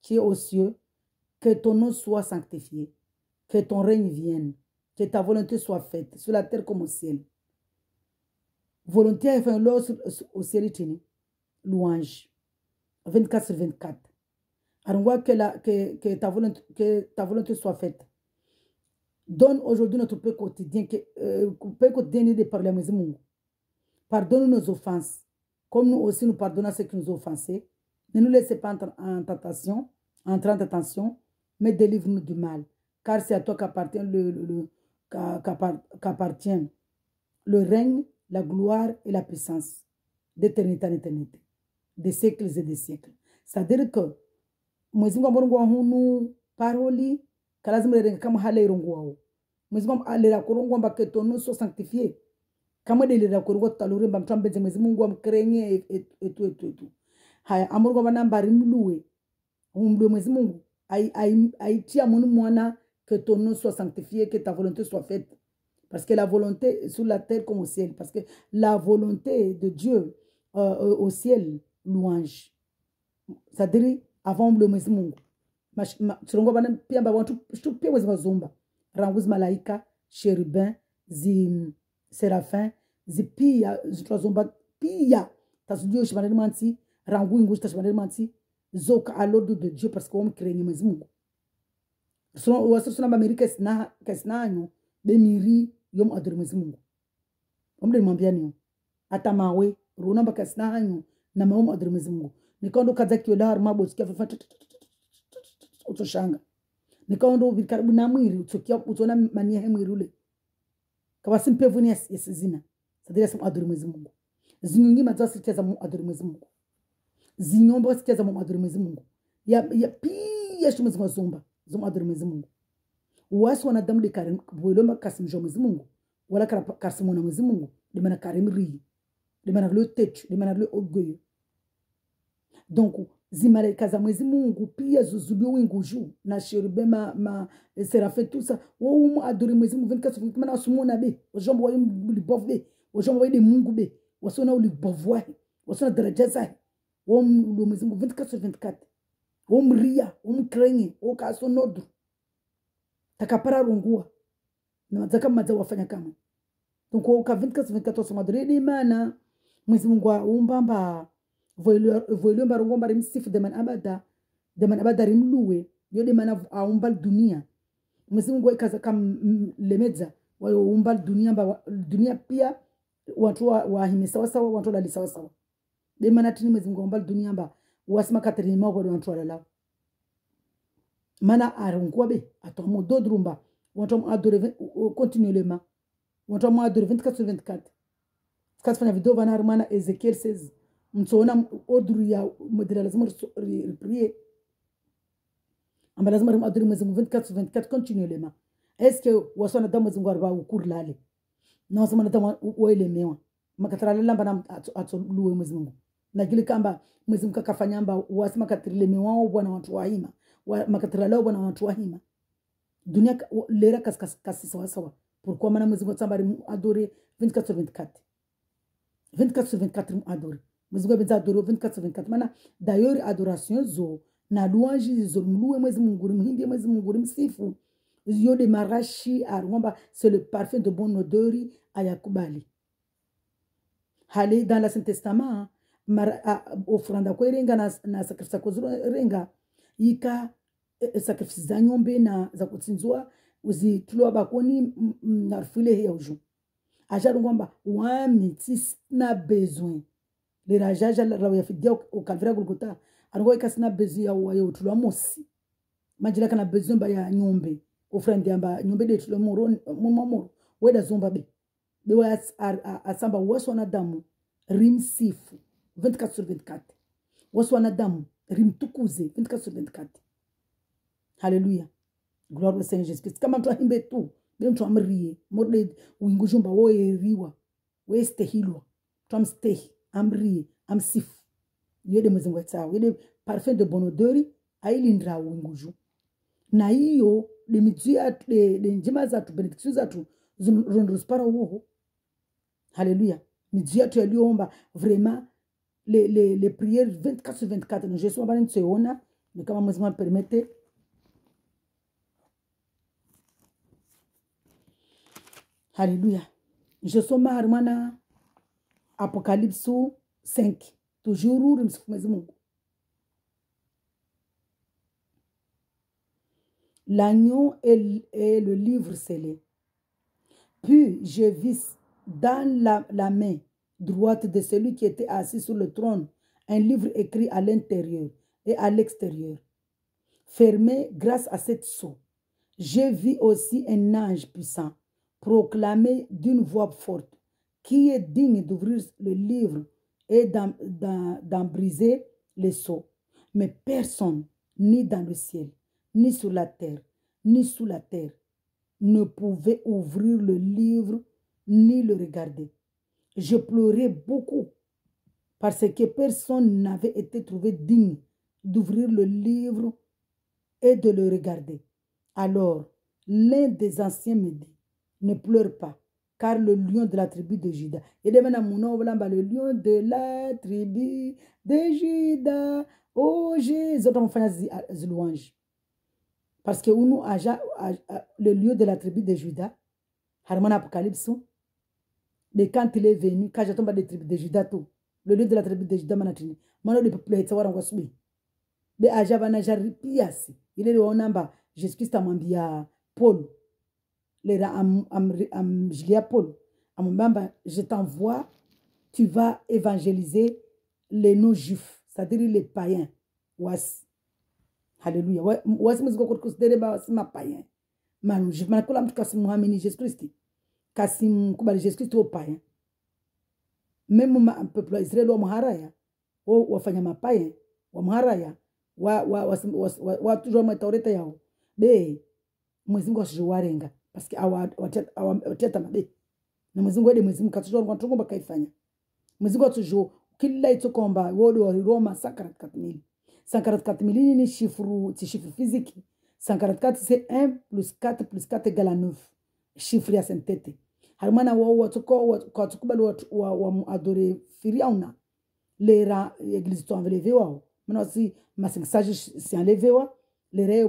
qui est aux cieux, que ton nom soit sanctifié, que ton règne vienne, que ta volonté soit faite sur la terre comme au ciel. Volonté enfin l'eau au ciel tini louange 24/24. Alors que ta volonté soit faite. Donne aujourd'hui notre pain quotidien, pain quotidien de parler à Mwenyezi. Pardonne nos offenses, comme nous aussi nous pardonnons à ceux qui nous ont offensés. Ne nous laissez pas entrer en tentation, mais délivre-nous du mal. Car c'est à toi qu'appartient le règne, la gloire et la puissance d'éternité en éternité, des siècles et des siècles. C'est-à-dire que Mwenyezi Mungu ambaye hunu paroli kalazima renga kama hale irongo wao. Mwenyezi Mungu alira korongo mbake tono so sanctifié. Kama delira korongo talure mbamtambe Mwenyezi Mungu amkrenye etu. Haya amurgo banamba rimluwe. Umluwe Mwenyezi Mungu aitia munu mwana que ton nom soit sanctifié, que ta volonté soit faite. Parce que la volonté sur la terre comme au ciel. Parce que la volonté de Dieu au ciel, louange. C'est-à-dire, avant le Mwenyezi Mungu. Chirongo bana pia mba wantu pia wezi wazumba. Ranguzi malaika, cherubin, serafin, pia zitwazumba pia. Tasudio shibaneli manti, rangu ingu shibaneli manti. Zoka à l'ordre de Dieu parce qu'on crée Mwenyezi Mungu. Sona Amerika kesna anyo bemiri yom adore Mwenyezi Mungu. Omde mwambia niyo. Ata mawe runa ba kesna anyo na maomo adore Mwenyezi Mungu. Nikaondo kaza kiola harma bosikia fa utoshanga. Nikaondo bikaribu na mwiri utokia utona mania mwiri ule. Kawa simpevu ni yesizina. Sadira simu adore Mwenyezi Mungu. Zinyungi mazasi kiaza mu adore Mwenyezi Mungu. Zinyombo sikiaza mu adore Mwenyezi Mungu. Ya pia shumezi mazumba. Zuma adore Mwenyezi Mungu. Wasi wanadamu de karim boiloma kasimjo Mwenyezi Mungu. Wala kasimona Mwenyezi Mungu. De mana karim ri. De mana le tête, de mana le orgueil. Donc zimaleka za Mwenyezi Mungu pia zuzubio winguju na cherubin ma serafin tout ça. Wo adore Mwenyezi Mungu 24 mana asumona be. Ojombo wa libof be. Ojombo wa de Mungu be. wasona ulibovwahi wasona daraja zahi wom lo Mwenyezi Mungu 24/24 wom ria wom krenye okaso nodru takapara rungua na mazaka maza wafanya kama tunko ka 24/24 wasoma dredi mana Mwenyezi Mungu umbamba voilio mbarongo mbari msifu de man abada rimluwe yode mana aumbal dunia Mwenyezi Mungu ikaza kam lemedza wa umbal dunia pia watu wa himi sawa sawa watu la sawa sawa de mana tini Mwenyezi Mungu umbal dunia mba wasima katrini ma kwa watu la mana arungwa be atomo dodrumba watu adore continuellement watu adore 24/24 kafanya video vana harmana Ezekiel 16 mtsona odru ya modela lazima reprier amba lazima adore Mwenyezi Mungu 24/24 continuellement est-ce que wasona damu Mwenyezi Mungu arba ukurlale na wasema na damu oelemewa makatara lamba na atoluwe Mwenyezi Mungu na kile kamba Mwenyezi Mungu akafanya amba wasema katilemewa bwana watu wahima makatara lao bwana watu wahima dunia lera kasi sawa sawa pourquoi mana Mwenyezi Mungu tsambari adore 24/24 24/24 adore Mwenyezi Mungu adore 24/24 mana d'ailleurs adoration zo na louange zo mluwe Mwenyezi Mungu mhimbi Mwenyezi Mungu msifu yo de marashi aromba c'est le parfum de bonne odeur ayakubali hali dans l'Ancien Testament offranda kwa renga na sacrifice kwa renga ika sacrifice za nyombe na za kutsinzwa uzitulwa bakoni na rufile ya uju ajaru ngomba wami tisna besoin le rajaja la ya fidia au kavira gulgota arongo ikasina besoin ya wayo tulwa mosi majila kana besoin ba ya nyombe ofrande amba nyombe de tulwa moro weda zomba be wa asamba waso na damu rimsifu 24/24 waso na damu rimtukuze 24/24 Hallelujah. Gloire au Seigneur Jésus-Christ. Kama mtu ahimbe tu, bile mtu amrie, morde uingujumba woe riwa, we stehilwa. Tu amstehi, amrie, amsifu. Yede Mwenyezi Mungu atao, yede parfum de bonne odeur ailindra uinguju. Na hiyo de mitzia de njema zatu, benediction zatu rondospara uho. Hallelujah. Mitzia tu yaliomba vraiment les prières 24/24. Je suis en train de kama Mwenyezi Mungu permette. Alléluia. Je suis marmana Apocalypse 5. Toujours Mwenyezi Mungu. L'agneau est le livre scellé. Puis je vis dans la main droite de celui qui était assis sur le trône un livre écrit à l'intérieur et à l'extérieur, fermé grâce à cette sceau. Je vis aussi un ange puissant proclamer d'une voix forte qui est digne d'ouvrir le livre et d'en briser les sceaux. Mais personne, ni dans le ciel, ni sur la terre, ni sous la terre, ne pouvait ouvrir le livre ni le regarder. Je pleurais beaucoup parce que personne n'avait été trouvé digne d'ouvrir le livre et de le regarder. Alors, l'un des anciens me dit, ne pleure pas, car le lion de la tribu de Juda, et de le lion de la tribu de Juda, oh Jésus, parce que nous le lion de la tribu de Juda, Harmon Apocalypse, mais quand il est venu, quand j'attends de la tribu de Juda, tout, le lion de la tribu de Juda, manatini, mano de peuple est savoir en wasui, mais à Javana Jaripias, il est le namba, Jésus-Christ a m'ambia Paul. Julia Paul, je t'envoie, tu vas évangéliser les non-juifs, c'est-à-dire les païens. Alléluia. Was must go consider ma païen. Man, je m'en colle kasim Mohamed Jésus Christ. Kasim kubali Jésus Christ au païen. Même un peuple Israël wa muharaya, o wafanya mapaïen, wa muharaya, wa toujours ma taureta yao. Be, Mwenyezi Mungu asijuwarenga. Parce que wateta mabe na Mwenyezi Mungu Mwenyezi Mungu katujua kwa tungo bakaifanya Mwenyezi Mungu atujua kila itokomba wodi wa Roma 144,000 144,000 ni chiffre physique 144 c'est 1 plus 4 plus 4 égale à 9 chiffre ya sentete harmana wao watu kubali wa adore firiauna lera église to enlevé wao mana si message si enlevé wa lera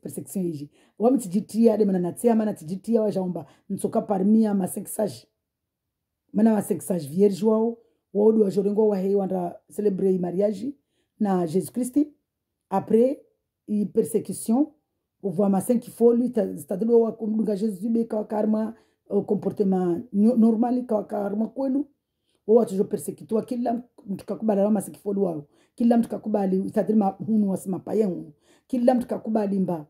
persecution yiji wa mtijitia de mana natia mana tijitia wa jaomba nsoka parmi ma message mana message vierge wao do wa jorengo wa hei wanda célébrer mariage na Jésus Christ après persécution on voit ma 5 folie c'est-à-dire wa kumdunga Jésus be kwa karma comportement normal kwa karma kwelu watu jo persecutor kila mtu kakubali rama sikifolu wao kila mtu kakubali c'est-à-dire hunu wasima payen kila mtu kakubali mba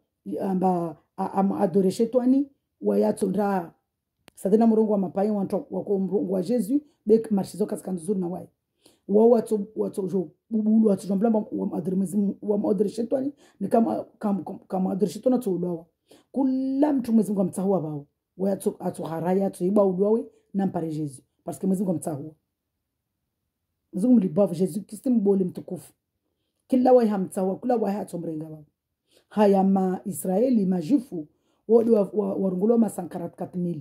adore shetani wayatonda c'est-à-dire murongo wa mapayen wako murongo wa Jésus be marshizo katika nzuri na wao watu jo bubulu watu jo mblamba wa adore shetani ni kama adore shetani to kula mtu mwezi Mungu amtahua bao watu haraya tu iba ulwawe na mpare Jésus parce que mwezi Mungu amtahua Mungu mlibavu Jésus Kristo mbole mtukufu kila wa hamtahua kula wa hatomrenga bao haya ma Israeli majifu wodi warungulo masankarat 4000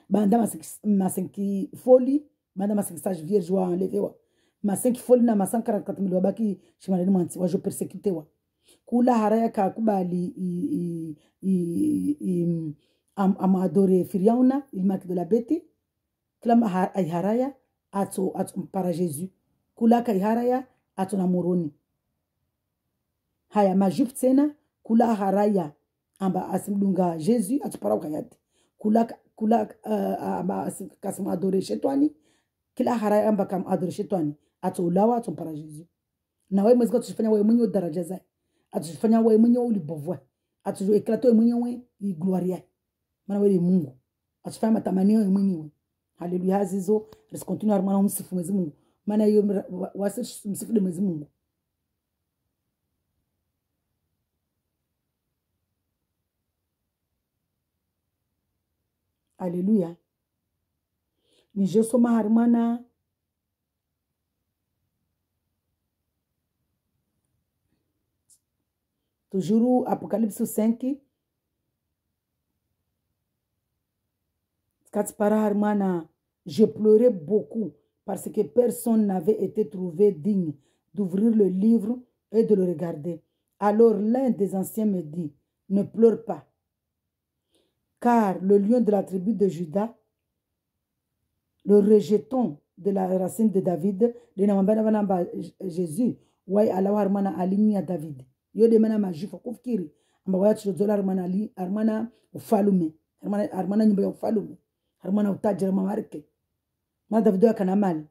banda masenki foli banda masenki vierge wa enlevewa masenki foli na masankarat 4000 wabaki shimaleni mwanti wajo persekitewa kula haraya ka kubali amadore firiauna il marque de la bête kila haraya ato para Jésus kula ka haraya ato na moroni haya majuf tena kula haraya amba asimdunga Jésus ato para ukayati kula amba kasim adore shetani kila haraya amba kam adore shetani ato ulawa ato para Jésus na wewe mwezi kutufanya wewe mwenye daraja zake atufanya wewe mwenye ulibovwa atujo eklato wewe mwenye i gloria maana wewe Mungu atufanya matamanio wewe mwenyewe haleluya hazizo continue armana umsifu Mwenyezi Mungu maana hiyo wasi msifu Mwenyezi Mungu haleluya ni je soma harmana toujours Apocalypse 5 je pleurais beaucoup parce que personne n'avait été trouvé digne d'ouvrir le livre et de le regarder. Alors l'un des anciens me dit, ne pleure pas, car le lion de la tribu de Juda, le rejeton de la racine de David, Jésus, ouais, Allah harmana aligné à David. Yo de mana majifa kufikiri amba watu dola armana ufalume armana nyumba ya ufalume armana utajira mamarike ma David akana mali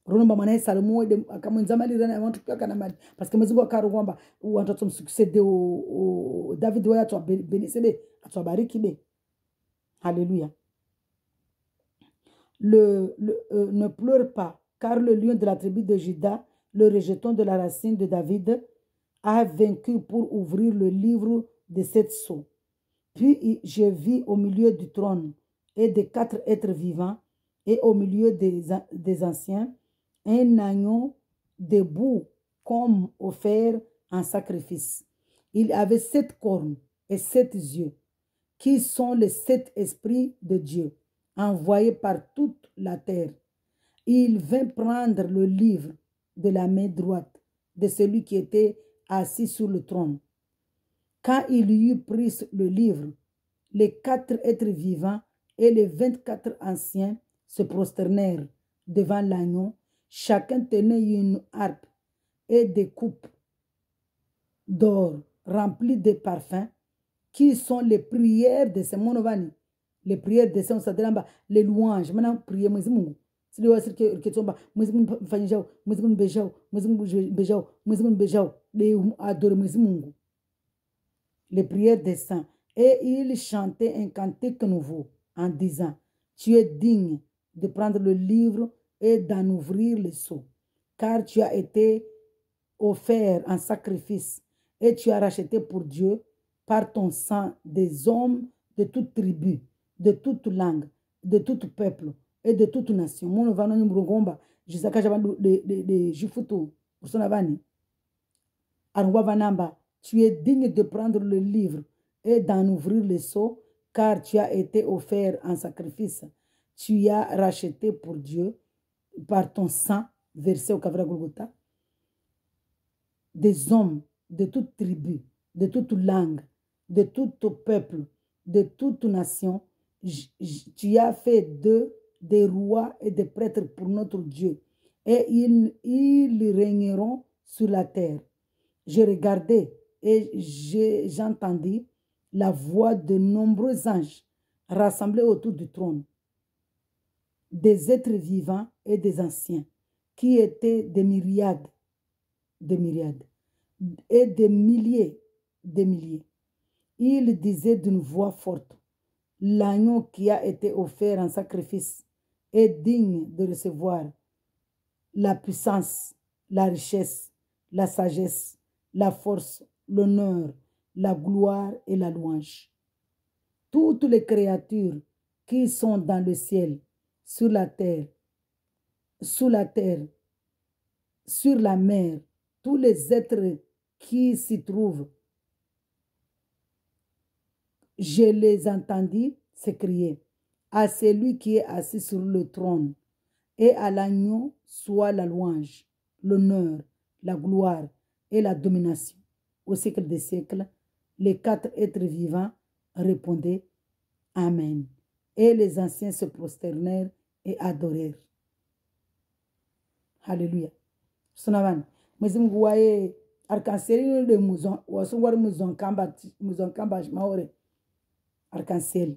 ronomba mwana Salomo de akamwenza mali rana want to kana mali parce que Mungu akaru kwamba watoto msuccede o David wa watu benisebe atubariki be haleluya ne pleure pas car le lion de la tribu de Juda le rejeton de la racine de David a vaincu pour ouvrir le livre de 7 sceaux. Puis je vis au milieu du trône et des 4 êtres vivants et au milieu des anciens un agneau debout comme offert en sacrifice. Il avait 7 cornes et 7 yeux qui sont les 7 esprits de Dieu envoyés par toute la terre. Il vint prendre le livre de la main droite de celui qui était assis sur le trône. Quand il eut pris le livre, les 4 êtres vivants et les 24 anciens se prosternèrent devant l'agneau. Chacun tenait une harpe et des coupes d'or remplies de parfums, qui sont les prières de ces monovani. Les prières de ces les louanges. Maintenant, priez Mwenyezi Mungu. Sio wasiri ke tsomba Mwenyezi Mungu mfanyijao, Mwenyezi Mungu bejao, Mwenyezi Mungu bejao, Mwenyezi Mungu bejao, de adorer Mwenyezi Mungu. Les prières des saints. Et il chantait un cantique nouveau en disant, tu es digne de prendre le livre et d'en ouvrir les sceaux, car tu as été offert en sacrifice et tu as racheté pour Dieu par ton sang des hommes de toute tribu, de toute langue, de tout peuple et de toute nation. Mon vano nyumrongomba jisaka jabandu de jufutu usona vani arwa vanamba tu es digne de prendre le livre et d'en ouvrir les sceaux, car tu as été offert en sacrifice. Tu as racheté pour Dieu par ton sang versé au Calvaire Golgotha des hommes de toute tribu, de toute langue, de tout peuple, de toute nation. Tu as fait d'eux des rois et des prêtres pour notre Dieu, et ils régneront sur la terre. Je regardais et j'entendis la voix de nombreux anges rassemblés autour du trône, des êtres vivants et des anciens, qui étaient des myriades et des milliers. Ils disaient d'une voix forte: l'agneau qui a été offert en sacrifice est digne de recevoir la puissance, la richesse, la sagesse, la force, l'honneur, la gloire et la louange. Toutes les créatures qui sont dans le ciel, sur la terre, sous la terre, sur la mer, tous les êtres qui s'y trouvent, je les entendis s'écrier: à celui qui est assis sur le trône et à l'agneau soit la louange, l'honneur, la gloire et la domination au siècle des siècles. Les 4 êtres vivants répondaient: Amen. Et les anciens se prosternèrent et adorèrent. Alléluia. Sonavan, Mwezimungu wae arc-en-ciel de muzon, wasungwari muzon kamba maore arc-en-ciel.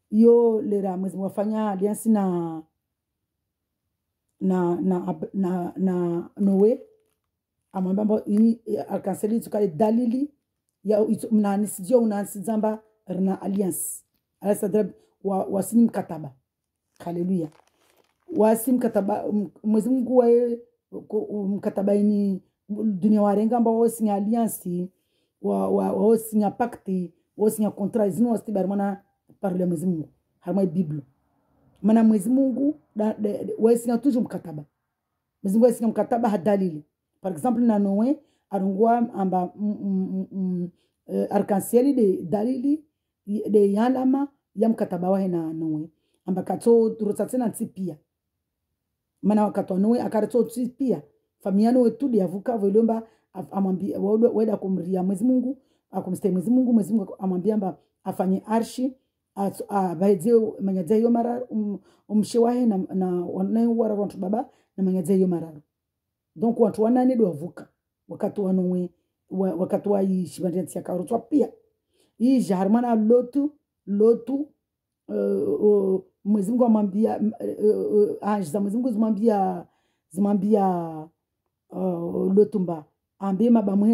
Yo lera Mwezimungu wafanya aliansi na Noe, amwambia ini arc-en-ciel tukale dalili ya mnanisijio unansizamba na alliance. Alasadra wasini mkataba. Haleluya. Wasi mkataba Mwezimungu wae mkataba ini dunia warenga ambao wasinya alliance wasinya pacte wasinya contrat zinu wasitibari mwana parle Mwezimungu harma Biblia. Mana Mwezimungu wasinya tuju mkataba. Mwezimungu wasinya mkataba hadalili. Par exemple na Noe arungwa amba arc-en-ciel de dalili de yalama ya mkataba wae na Noe amba kato rotatsena tipia. Mana wakati Noe akareto tipia familia Noe tudi yavuka volomba amwambia weda kumria Mwezimungu akumstay Mwezimungu amwambia amba afanye arshi abaidze manyaze yo mara umshewahe na wara watu baba na manyaze yo mara. Donc watu wanane do wavuka wakati wa Noe wakati wa ishibandenti yakarotwa pia hii jarmana lotu Mwezimungu amwambia za Mwezimungu zimwambia lotumba ambie mabamwe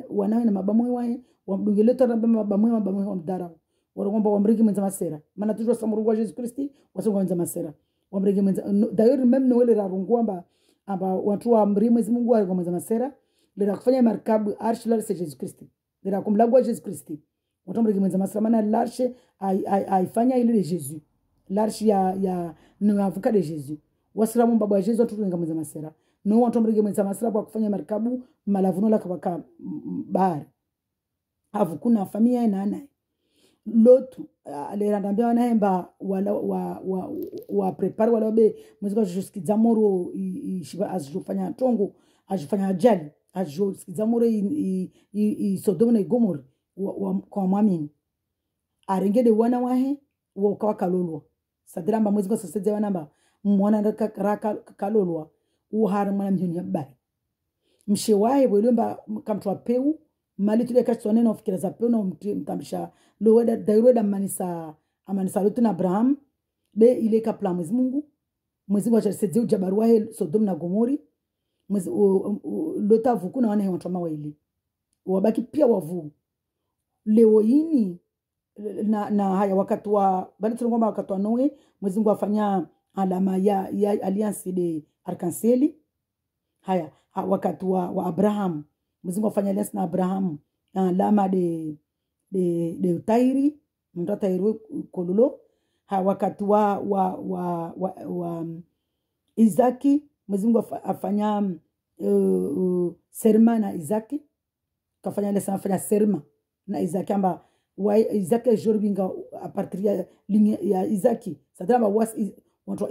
wanawe na mabamwe wae wamdungeleta na mabamwe wamdara warongomba wamrigi mwenza masera maana tujua samurungwa Jesus Kristi wasongwa mwenza masera wamrigi mwenza d'ailleurs même Noel rarungwa amba watu wa mri Mwezimungu wa mwenza masera lera kufanya markabu arshi la Jesus Kristi lera kumlagwa Jesus Kristi watu mrigi mwenza masera maana l'arche aifanya ile de Jesus l'arche ya no avuka de Jesus wasiramu baba wa Jesus watu mwenza masera no watu mrigi mwenza masera kwa kufanya markabu malavuno la kwa bahari avukuna familia na naye lotu alerandambia wanaemba wa prepare wala be mwezi juskiza moro azifanya tongo azifanya ajali ajuskiza moro i Sodoma na Gomora kwa mwamini arengede wana wahe wakawa kalolwa sadiramba mwezi soseze wanamba mwana raka kalolwa uhara mwana mjini bari mshewahe welomba kamtwa peu mali tule kashone na fikira za peu na mtambisha loweda dairweda manisa lotu na Abraham be ile kapla Mwezimungu achaseze ujabaru wahe Sodoma na Gomori lota vuku na wana watu mawaili wabaki pia wavu leo hini na haya wakati wa bali tunangoma wakati wa Noe Mwezimungu afanya alama ya alliance de arc-en-ciel. Haya wakati wa Abraham Mwezimungu afanya alliance na Abraham alama de tairi mta tairi kololo. Haya wakati wa Isaki Mwezimungu afanya serma na Isaki kafanya alliance afanya serma na Isaki amba wai Isaki jorbinga a partir ya Isaki sadama was watu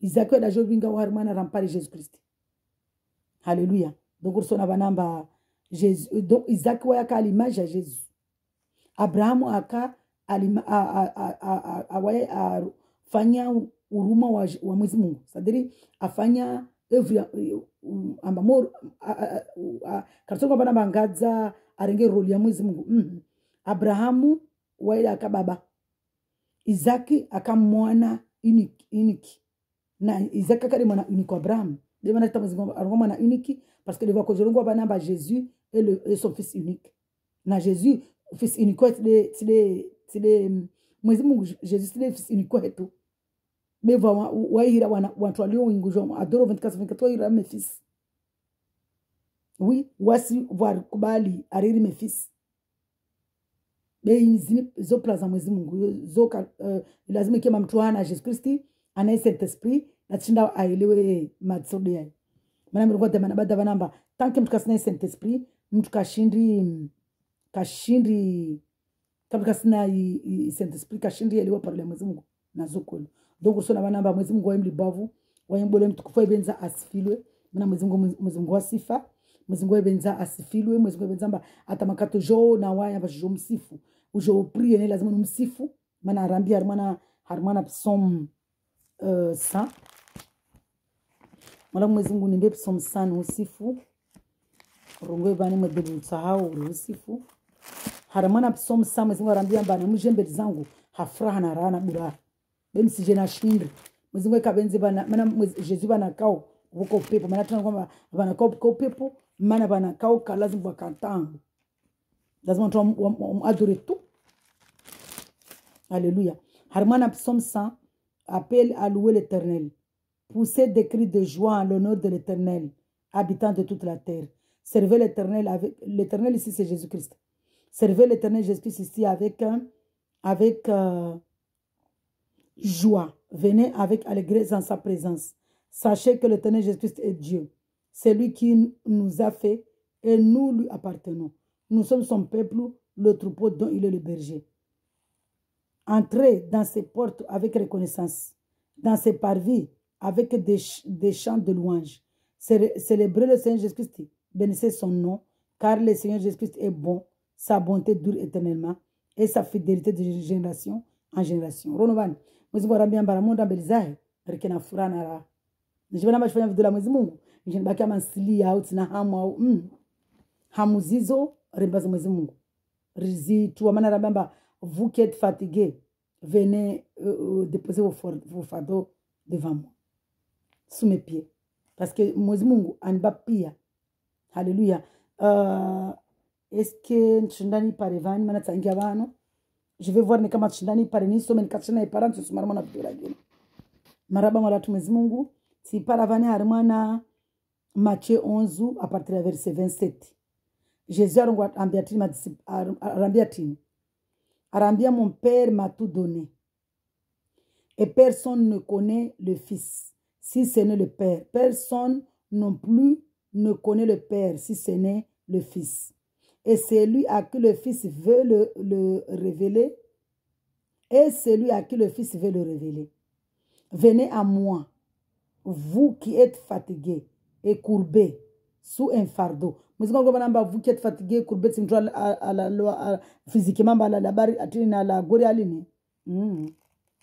Isaki da jorbinga warmana rampari Jesus Christ. Alléluia. Donc ursona banamba Jesus, donc Isaki wa yaka l'image ya Jesus. Abraham aka fanya uruma wa Mwenyezi Mungu. Sadiri afanya every ambamor karsonga bana bangaza arenge role ya Mwenyezi Mungu. Abrahamu waida akababa. Isaki akamwana unique. Na Isaki akali mwana unique Abraham. De mana Mwenyezi Mungu aroma unique parce que devant que je renvoie banamba Jésus et son fils unique. Na Jésus fils unique c'est les Mwenyezi Mungu Jésus c'est le fils unique wetu. Beva waihira watu walio wingujo adoro 24 ira mes fils. Oui, wasi voir kubali ariri mes fils. Zini zo plaza Mwenyezi Mungu zo lazima kama mtu ana Jesus Christi ana Saint Esprit na chinda aelewe matsode yake. Maana mlikuwa temana bada banamba tant que mtu kasina Saint Esprit mtu kashindri kama kasina Saint Esprit kashindri elewa parole Mwenyezi Mungu na zokolo. Donc usona banamba Mwenyezi Mungu waimli bavu waimbole mtukufu benza asifilwe maana Mwenyezi Mungu wasifa Mwenyezi Mungu benza asifilwe Mwenyezi Mungu benza hata makato jo na waya bajo msifu ujo prie ne lazima msifu maana arambia harmana psalm 100 mala Mwenyezi Mungu nimbe psalm 100 usifu rongwe bani mwedebu sahau usifu harmana psalm 100 Mwenyezi Mungu arambia bana mjembe zangu hafuraha na rana bura bem sije na shindri Mwenyezi Mungu kabenze bana maana Jesus bana kao uko pepo maana tuna kwamba bana kao pepo maana bana kao lazima wakantangu lazima tu adore tout. Alléluia. Harmana psaume 100 appelle à louer l'Éternel. Poussez des cris de joie en l'honneur de l'Éternel, habitant de toute la terre. Servez l'Éternel avec l'Éternel ici c'est Jésus-Christ. Servez l'Éternel Jésus-Christ ici avec joie. Venez avec allégresse en sa présence. Sachez que l'Éternel Jésus-Christ est Dieu. C'est lui qui nous a fait et nous lui appartenons. Nous sommes son peuple, le troupeau dont il est le berger. Entrez dans ses portes avec reconnaissance, dans ses parvis avec des chants de louange. Célébrez le Seigneur Jésus-Christ, bénissez son nom, car le Seigneur Jésus-Christ est bon, sa bonté dure éternellement et sa fidélité de génération en génération. Ronovan, Mwenyezi Mungu arambia mbaramonda mbelizahe, rikena furana ra. Nijibana bashfanya vitu la Mwenyezi Mungu, nijibaki ama nsili au tina hamu au hamu zizo rembaza Mwenyezi Mungu. Rizitu amana arambia vous qui êtes fatigués, venez déposer vos fardeaux devant moi, sous mes pieds. Parce que Mwenyezi Mungu aniba pia. Alléluia. Est-ce que nchindani parevani mana tsangia bano? Je vais voir ni kama nchindani pareni some nikachana iparant sumarama na vidura gine. Maraba mala tu Mwenyezi Mungu si paravani harmana Matthieu 11 à partir du verset 27. Jésus arambia mon père m'a tout donné. Et personne ne connaît le Fils si ce n'est le Père. Personne non plus ne connaît le Père si ce n'est le Fils. Et celui à qui le Fils veut le révéler. Et celui à qui le Fils veut le révéler. Venez à moi, vous qui êtes fatigués et courbés sous un fardeau. Vous qui êtes fatigués, courbés, physiquement, la barre à la gori aline.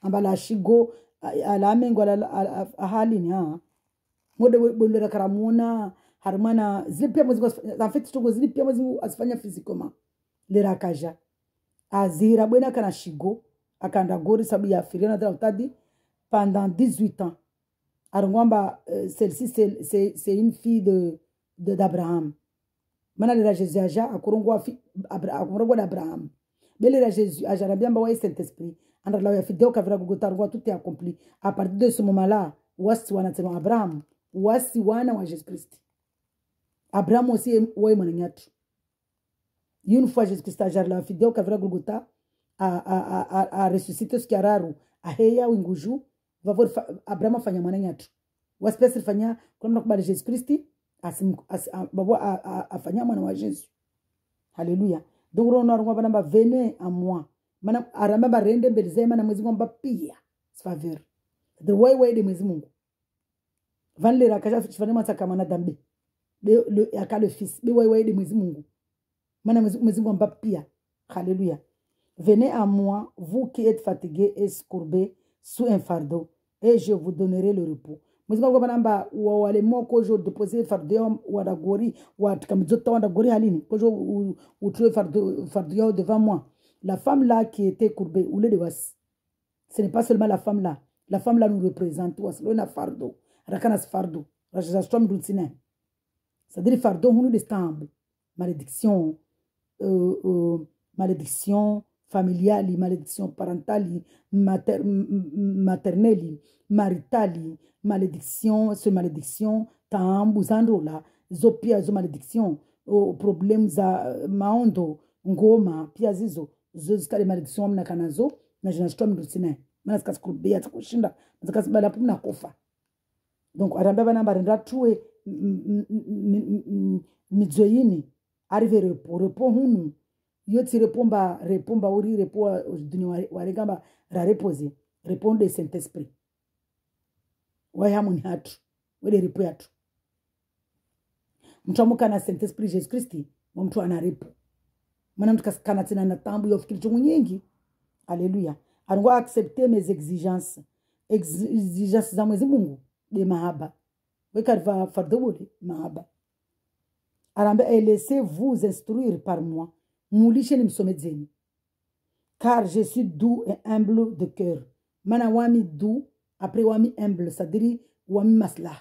La shigo à la mengo à haline. Mode bolera karamona, harmana, zilipia muziko, en fait, tu zilipia muziko asfanya physiquement. Le rakaja. Azira, buena kana shigo, akanda gori sabu ya firiana da utadi pendant 18 ans. Arungwamba, celle-ci, c'est une fille d'Abraham. Maintenant, la Jésus aja akurungwa d'Abraham. Mais la Jésus aja rabiamba wa Saint-Esprit. Andra la fidèle kavira gugotarwa tout est accompli. À partir de ce moment-là, wasi wana tena Abraham, wasi wana wa Jésus-Christ. Abraham aussi wa mwananyatu. Une fois Jésus-Christ aja la fidèle kavira gugota a ressuscité ce qui a raru. A heya winguju va voir Abraham afanya mwananyatu. Waspesi fanya kwa mnakubali Jésus-Christ. Afanya mwana wa Yesu. Haleluya. donc rono arungwa bana venez à moi mana aramba barende mbele zema na mwezi ngomba pia faveur the way de mwezi Mungu vanle rakaja fifane mataka mana dambe le aka le fils be way de mwezi Mungu mana mwezi ngomba pia haleluya. Venez à moi vous qui êtes fatigués et courbés sous un fardeau et je vous donnerai le repos. Mwezi ngomba namba wale moko jo déposer fardeau wada gori wat kamzota wada gori halini kojo ou trouver fardeau devant moi. La femme là qui était courbée ou le devas, ce n'est pas seulement la femme là nous représente was le na fardeau rakanas fardeau rajastom dulcine c'est-à-dire fardeau hunu de stamb malédiction malédiction familiale, malédiction parentale, maternelle, maritale, malédiction, ce malédiction, tambu zandrola, zopia zo malédiction, problème za maondo, ngoma, pia zizo, zozikale malédiction mna kanazo, na jinashtom dusine, mana skaskurubia takushinda, skasbala pumna kofa. Donc arambeba namba renda tuwe midzoyini, arrive repos hunu, yoti repomba uri repo duni waregamba ra reposer répondre de Saint-Esprit wa hamuni hatu wele repo yatu mtu amuka na Saint-Esprit Jésus Christ mtu ana repo mana mtu kana tena na tambu yofikiri chungu nyingi. Alléluia. Arungwa accepter mes exigences za mwezi Mungu de mahaba wekariva fardobole mahaba arambe laissez-vous instruire par moi. Moulishe msomedzeni car je suis doux et humble de cœur. Mana wami doux après wami humble, c'est-à-dire wami maslah.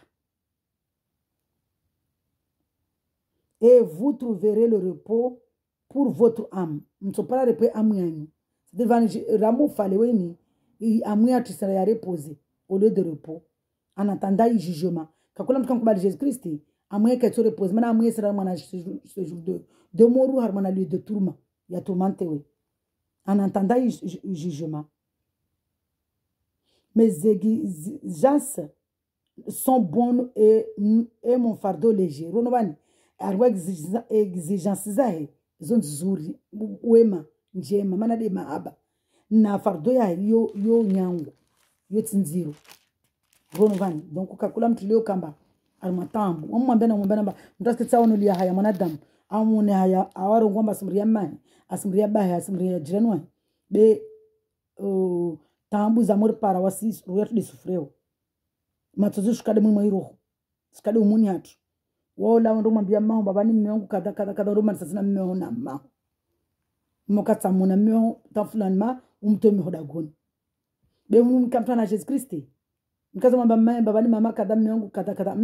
Et vous trouverez le repos pour votre âme. Msopara repos amu yanyu. C'est-à-dire ramu fale weni amu ya tisara ya reposer au lieu de repos. En attendant le jugement. Kakula mtu kankubali Jésus Christ amu ya ketso repose. Mana amu ya sera mana ce jour de moru harmona lieu de tourment. Il y a tourmenté, oui. En entendant le jugement. Mes exigences sont bonnes et mon fardeau léger. Ronovani, arwa exigences zahe, zon zuri, wema, njema, mana de maaba. Na fardeau ya yo nyango, yo tinziro. Ronovani, donc kakula mtulio kamba, armatambu. Mwambena ba, mtaske tsawono liya haya manadamu. Amune haya awaro ngomba asumria mani asumria bahe asumria jiranwa be tambu za mor para wasi ruyetu de sufreo matozo shukade mwe mwiro shukade umuni hatu wala ndo mwambia mama babani mmeongu kada roma sasa mmeo na mama mokatsa muna mmeo tafulani ma umtome hodagoni be munu kamtana Jésus Christ nikaza mwambia mama babani mama kada mmeongu kada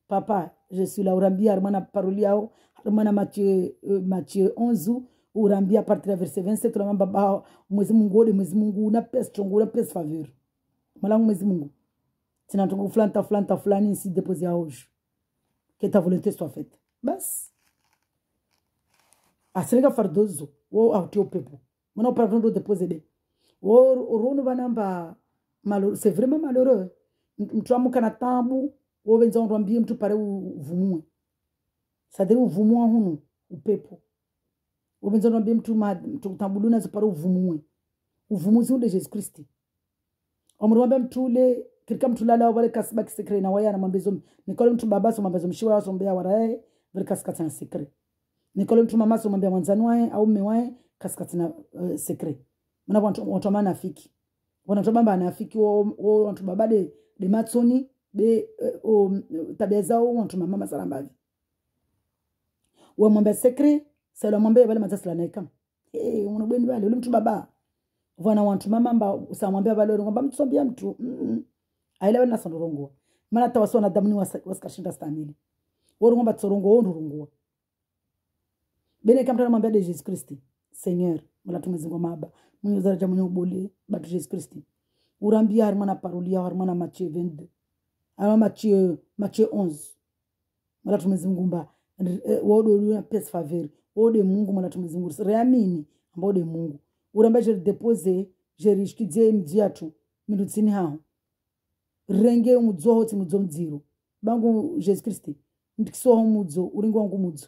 papa je suis là urambia armana paroliao armana Matthieu 11 urambia à partir verset 27 urambia baba mwezi Mungu una pesa chongo una pesa faveur malangu mwezi Mungu tina tongo fulani ici déposé à hoje que ta volonté soit faite bas asenga fardozo wo autio pepo mona opera déposer de o rono banamba malheureux c'est vraiment malheureux mtu amuka na tambu wobenza ondwambie mtu pare uvumue sadiri uvumua hunu upepo wobenza ondwambie mtu tambuluna zipare uvumue uvumuzi unde Jésus Christ omrwambia mtu ule kirika mtu lala wale kasba kisekre na waya na mambezo nikole mtu babaso mambezo mshiwa waso mbea warae vile kaskata na sekre nikole mtu mamaso mwambia mwanzani wae au mme wae kaskata na sekre mwana watu mana afiki wana tobamba anafiki wo watu babade de matsoni be tabia zao watu mama salambavi wa mwambia sekre sala mwambia wale mazasla naika unabweni wale ule mtu baba vana watu mama mba usamwambia wale ngomba mtu sombia mtu aelewa na sonorongo maana tawasona damni waskashinda stamili woro ngomba tsorongo ndurungo bene kamtana mwambia de Jésus Christ Seigneur mala tumezingo maba mwenye zaraja mwenye ubole batu Jésus Christ urambia harmana parolia harmana Matthieu 22 ama Matthieu 11 mala tumezingumba wodo na pesa faveur wode Mungu mala tumezingurisa reamini ambao de Mungu uramba je déposer je rishikizie mjiatu milutsini hao renge umudzo mziro bangu Jésus Christ ndikisoho mudzo uringo wangu mudzo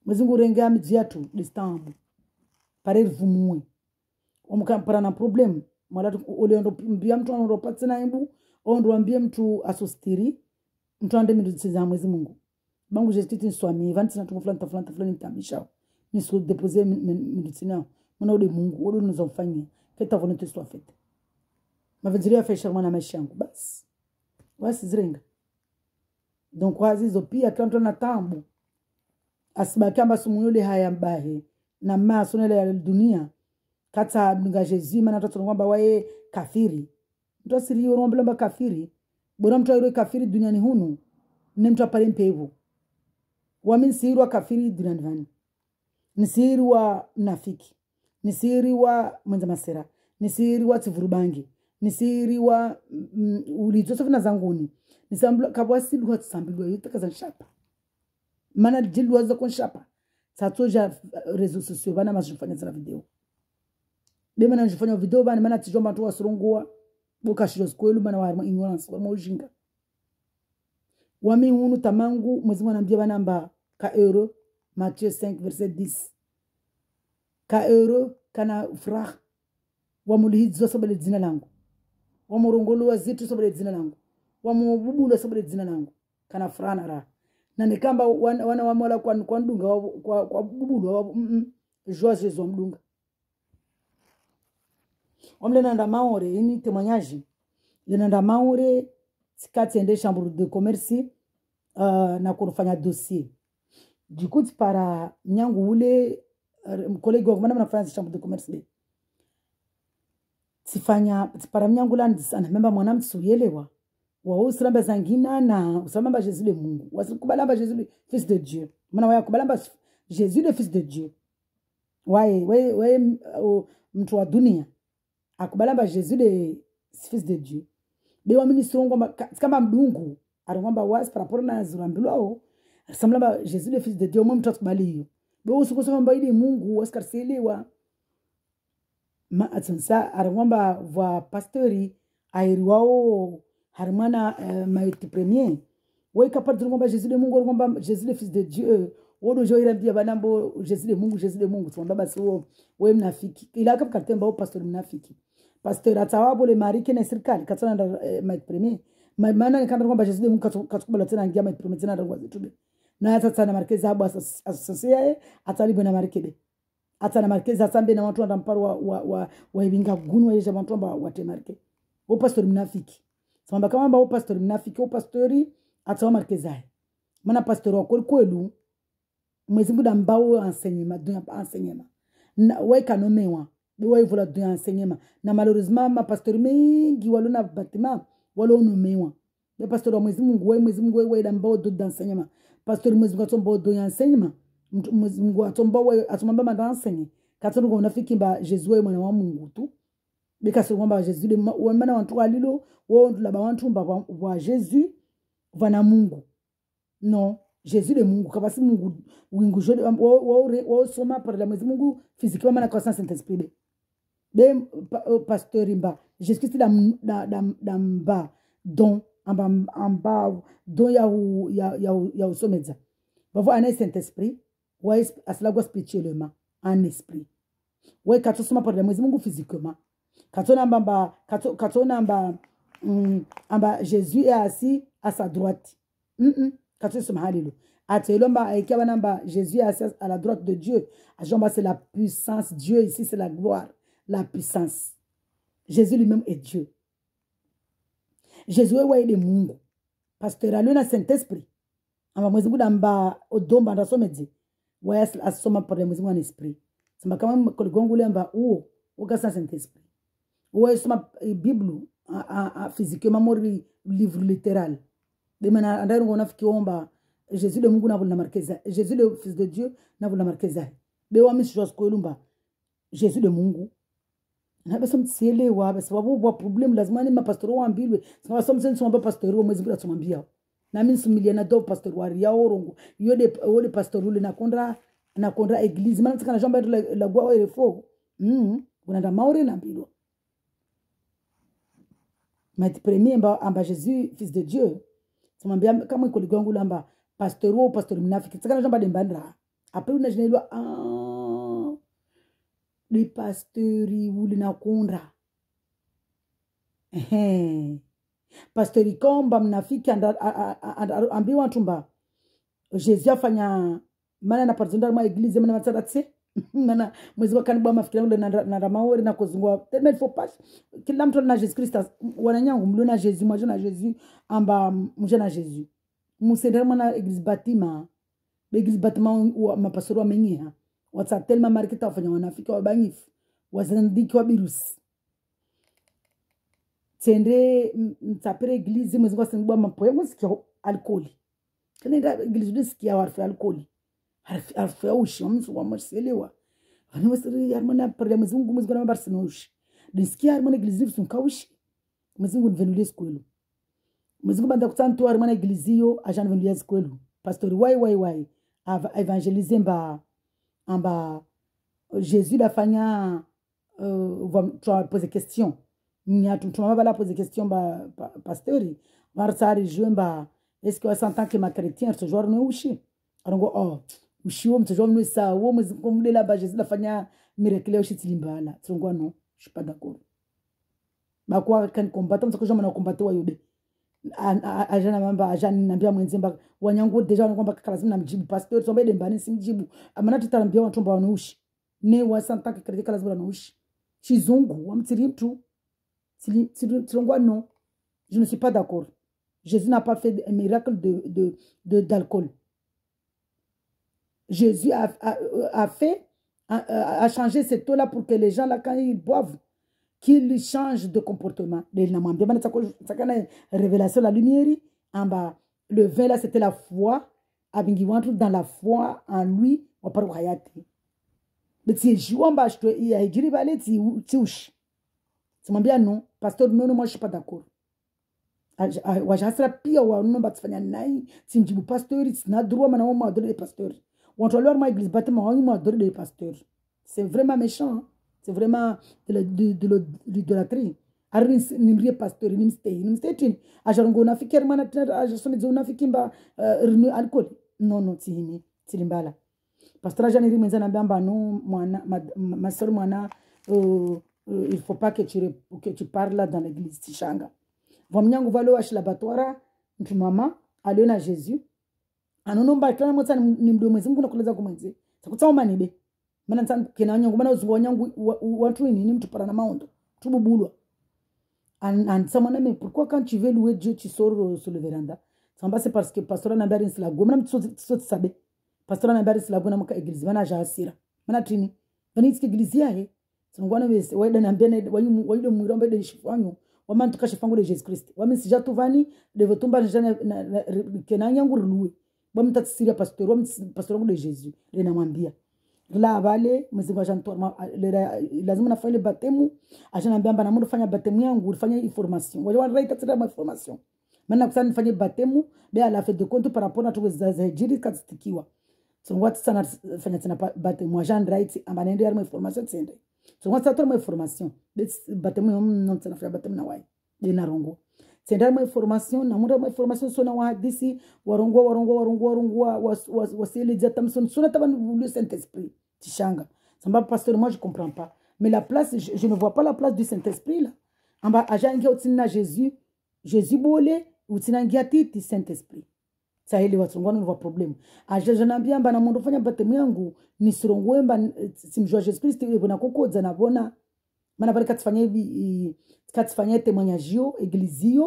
mwezi mungu rengea midziatu distambu pare vumue omukampara na problem mwala ole ndo mbia mtu ndo patsina imbu ondo ambie mtu asostiri mtu ande midziza mwezi mungu bangu jestiti nswami vantina tukuflanta fulani ntamisha niso deposer midzina mwana ode mungu odo nizofanyia feta volonté soit faite mavenziria fechar mwana maisha yangu basi zirenga donc wazi zo pia tanto na tambu asibakamba sumuyole haya mbahe na maso nele ya dunia kata nga Jésus mana toto ngomba wae kafiri mtu asiri yoromba kafiri bora mtu ayiro kafiri duniani hunu ne mtu apare mpevu wamin sirwa kafiri duniani vani nisirwa mnafiki nisiriwa mwenza masera nisiriwa tivurubangi nisiriwa ulizosofu na zanguni nisambula kabwasi luwa tsambilwa yote kaza nshapa mana jilwa za konshapa satoja rezo sosio bana mazifanya za video dema na njifanya video bana mana tijomba tu wasurungua boka shiro kwelu bana wa ignorance wa mojinga wami hunu tamangu mwezi mwanambia bana mba ka euro Matthieu 5 verset 10 ka euro kana frah wamulihidzo sobele dzina langu wamurongolo wazitu sobele dzina langu wamububulo sobele dzina langu kana frana ra na nikamba wana wamola kwa ndunga kwa bubulo Jose zo mdunga omlena nda maore ini témoignage lena nda maore sikati ende chambre de commerce na kufanya dossier du coup para nyangu ule collègue wangu mana nafanya chambre de commerce be sifanya para nyangu la ndisana memba mwanamtu suyelewa wa usramba zangina na usramba Jésus le Mungu wasikubalamba Jésus le fils de Dieu maana waya kubalamba Jésus le fils de Dieu wae mtu wa dunia akubalamba Jésus le fils de Dieu be wa ministro ngomba kama mdungu arongomba wasi par rapport na zurambilo samlamba Jésus le fils de Dieu mwa mtu akubali hiyo be usikusoma mbaidi Mungu wasikarselewa ma atsansa arongomba va pastori airiwao harmana maître premier wai kapar ngomba Jésus le Mungu ngomba Jésus le fils de Dieu wodo joira bia banambo Jésus le Mungu tsomba basi we mnafiki ila kap katemba pastor mnafiki pastor atawabo le marike na serikali katsana na maître premier maana nikanda ngomba Jésus le Mungu katukubala tena ngia maître premier tena ngwa zitube na atatana markeza abo asosiae atalibu na markebe atana markeza asambe na watu ndamparo wa ibinga gunu wa watu amba watemarke o pastor mnafiki samba kama amba o pastor mnafiki o pastori atawa markeza mana pastor wa kwelu mwezi muda mbao enseignement na weka nomewa biwa ivula du enseignement na malheureusement ma pastor mengi walona bâtiment walo nomewa le pastor wa mwezi Mungu we da mbao do d'enseignement pastor mwezi Mungu atomba do enseignement mwezi Mungu atomba we atomba ma enseigner katonu ko nafiki mba Jésus we mwana wa Mungu tu bika so ngomba Jésus le mana wantu alilo wo la ba wantu mba wa Jésus vana Mungu non Jésus le Mungu kabasi Mungu wingu jode wo soma par la mwezi Mungu physiquement mana kwa Saint-Esprit be pasteur imba Jésus Christ da mba don amba don ya usomeza bavo ana Saint-Esprit wa aslagwa spirituellement en esprit wa katosoma par la mwezi Mungu physiquement katona amba Jésus est assis à sa droite katosoma halilo atelomba aikiwa namba Jésus est assis à la droite de Dieu ajomba c'est la puissance Dieu ici c'est la gloire la puissance Jésus lui-même est Dieu Jésus est de Mungu pasteur aluna Saint-Esprit amba mwezi Mungu amba odomba ndasomedze wa asoma par le mwezi Mungu en esprit samba kama koligongo lamba ukasa Saint-Esprit wa soma Bible physiquement mori livre littéral de mana andaro ngona fikiomba Jésus le Mungu na vula markeza Jésus le fils de Dieu na vula markeza be wa misho skolumba Jésus le Mungu na basa mtsele wa basa wabo problem lazima ni mapastor wa ambilwe sawa somsen somba pastor wa mwezi bila tumambia na mimi sumilia na do pastor wa ria orongo yode pastor ule na kontra église mana tsana jamba la gwa wa refo kuna maure na mbilo maître premier amba Jésus fils de Dieu tumambia kama iko ligongo lamba pastor mnafiki tsana jamba de mbandra après unajinailwa les pastori ulinakunda pastori komba mnafiki ambiwa watu mba Jésus afanya maana na parzonda ma eglise mana matsaratse mana mwezi wakanibwa mafikira ule na ramaori na kozungwa tellement il faut pas kila mtu na Jésus Christ wananyangu mlo na Jésus mwaje na Jésus amba mje na Jésus musendera mana eglise batima l'église bâtiment ma pastor wa menyiha watsa tellement marketa wafanya wanafiki wa bangifu wazandiki wa birusi tende mtapere eglise mwezi kwa sengwa mapoya mwesikia alcooli kanenda eglise disikia warfu alcooli harfu ya ushi wa mselewa ani wasiri yarmana parla mwezi mwezi kwa mabarsina ushi disikia yarmana eglise sunka ushi mwezi venulie skwelu mwezi banda kutantu yarmana eglise yo ajan venulie skwelu pastor wai évangéliser amba Jésus la fanya va poser question nyatu tuma bala poser question ba pasteur varsari jumba est-ce que en tant que ma chrétien ce jour no ushi arongo ushi wo mtjo no sa wo mzimkomlela ba Jésus la fanya miracle ushi tilimbala tsongwa non je suis pas d'accord ba kwa kan combattre mtko jama na combattre wa yobe ajana mamba ajana nambia mwenzemba wanyangu deja wanakwamba kalazima namjibu pastor sombe dembani simjibu amana tutarambia watu ambao wanaushi ne wasantaka katika lazima wanaushi chizungu wamtiri mtu tilongwa non je ne suis pas d'accord. Jésus n'a pas fait un miracle d'alcool. Jésus a changé cette eau là pour que les gens là quand ils boivent qu'il change de comportement. Révélation la lumière en bas. Le vin là c'était la foi. Dans la foi en lui. On parle de mais si je vois pas il y a dit balé tu m'as non pasteur non moi je suis pas d'accord. Wajasra pia wa non batfanya nai simjibu pasteur na droit mana moi adore les pasteurs. On doit leur ma église bâtiment moi adore les pasteurs. C'est vraiment méchant. Hein? C'est vraiment de l'idolâtrie. Arrin nimrie pasteur nimstay ajarongo nafiki hermana tena ajasome zo nafiki mba renu alcool non tihimi tilimbala pasteur janiri mwenza nambamba non mwana ma sœur mwana il faut pas que tu parles dans l'église tishanga vamnyangu valo ashilabatwara mtu mama aliona Jésus anonomba tena motsa ni mdo mwezi mkuna kuleza kumwenzi sakutsauma nibe mana ntsana kena nyangu mana uzungu nyangu watu ni mtu para na maondo tububulwa and someone mais pourquoi quand tu veux louer Dieu tu sors sur le véranda c'est parce que pasteur na bari nsla gomna mtu sabe pasteur na bari nsla gomna maka église mana jasira mana trini bani tske église yahe songwana wese waida na mbene waida mwirombe de shifanyo wama tukashifango de Jésus Christ wami sija tuvani de votumba jana kenanya nguruluwe wami tatsiria pasteur de Jésus lena mwambia la vale mzigo jantorma lazima nafanya batemu ajana mbamba na mundu fanya batemu yangu ufanye information wale wana right tata information maana kusana nifanye batemu de ala fait de compte par rapport na tuweza jiri katikiwa so ngwati sana fanya tena batemu ajana right ambanende ya information tsende so ngwati tata information de batemu non tena fanya batemu na wai de na rongo tsende ma information na mundu ma information sona wa hadisi warongwa wasili jatamson sona taban le Saint-Esprit tishanga samba pasteur moi je comprends pas mais la place je ne vois pas la place du Saint-Esprit là amba ajangia utina Jésus bolé utina ngiati Saint-Esprit ça ile watu ngwana ni problème ajaje nambia amba na mundu fanya batemu yangu ni sirongwemba simjua Jésus Christ ibona kokodza nabona mana bali katifanya témoignage église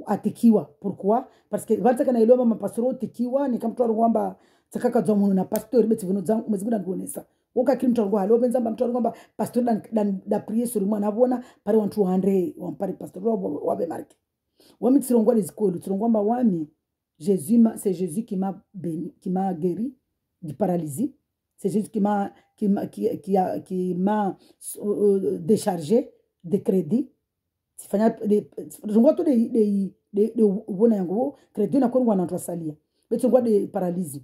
atikiwa pourquoi parce que bataka na ilomba mapastoro atikiwa ni kama mtu arongwamba takaka dzomu na pasteur beti vino zangu meziguna ndonesa woka kimtu arongwa halo benza mtu arongwamba pasteur da prier sur moi nabona pare 100 wampare pasteur wabe marke wami tsirongwa lezikolo tsirongwamba wami Jésus c'est Jésus qui m'a guéri du paralysie c'est Jésus qui m'a déchargé de crédit sifanya zongoto de ubona yango crédit na kongo na twasalia beto ngwa de paralysie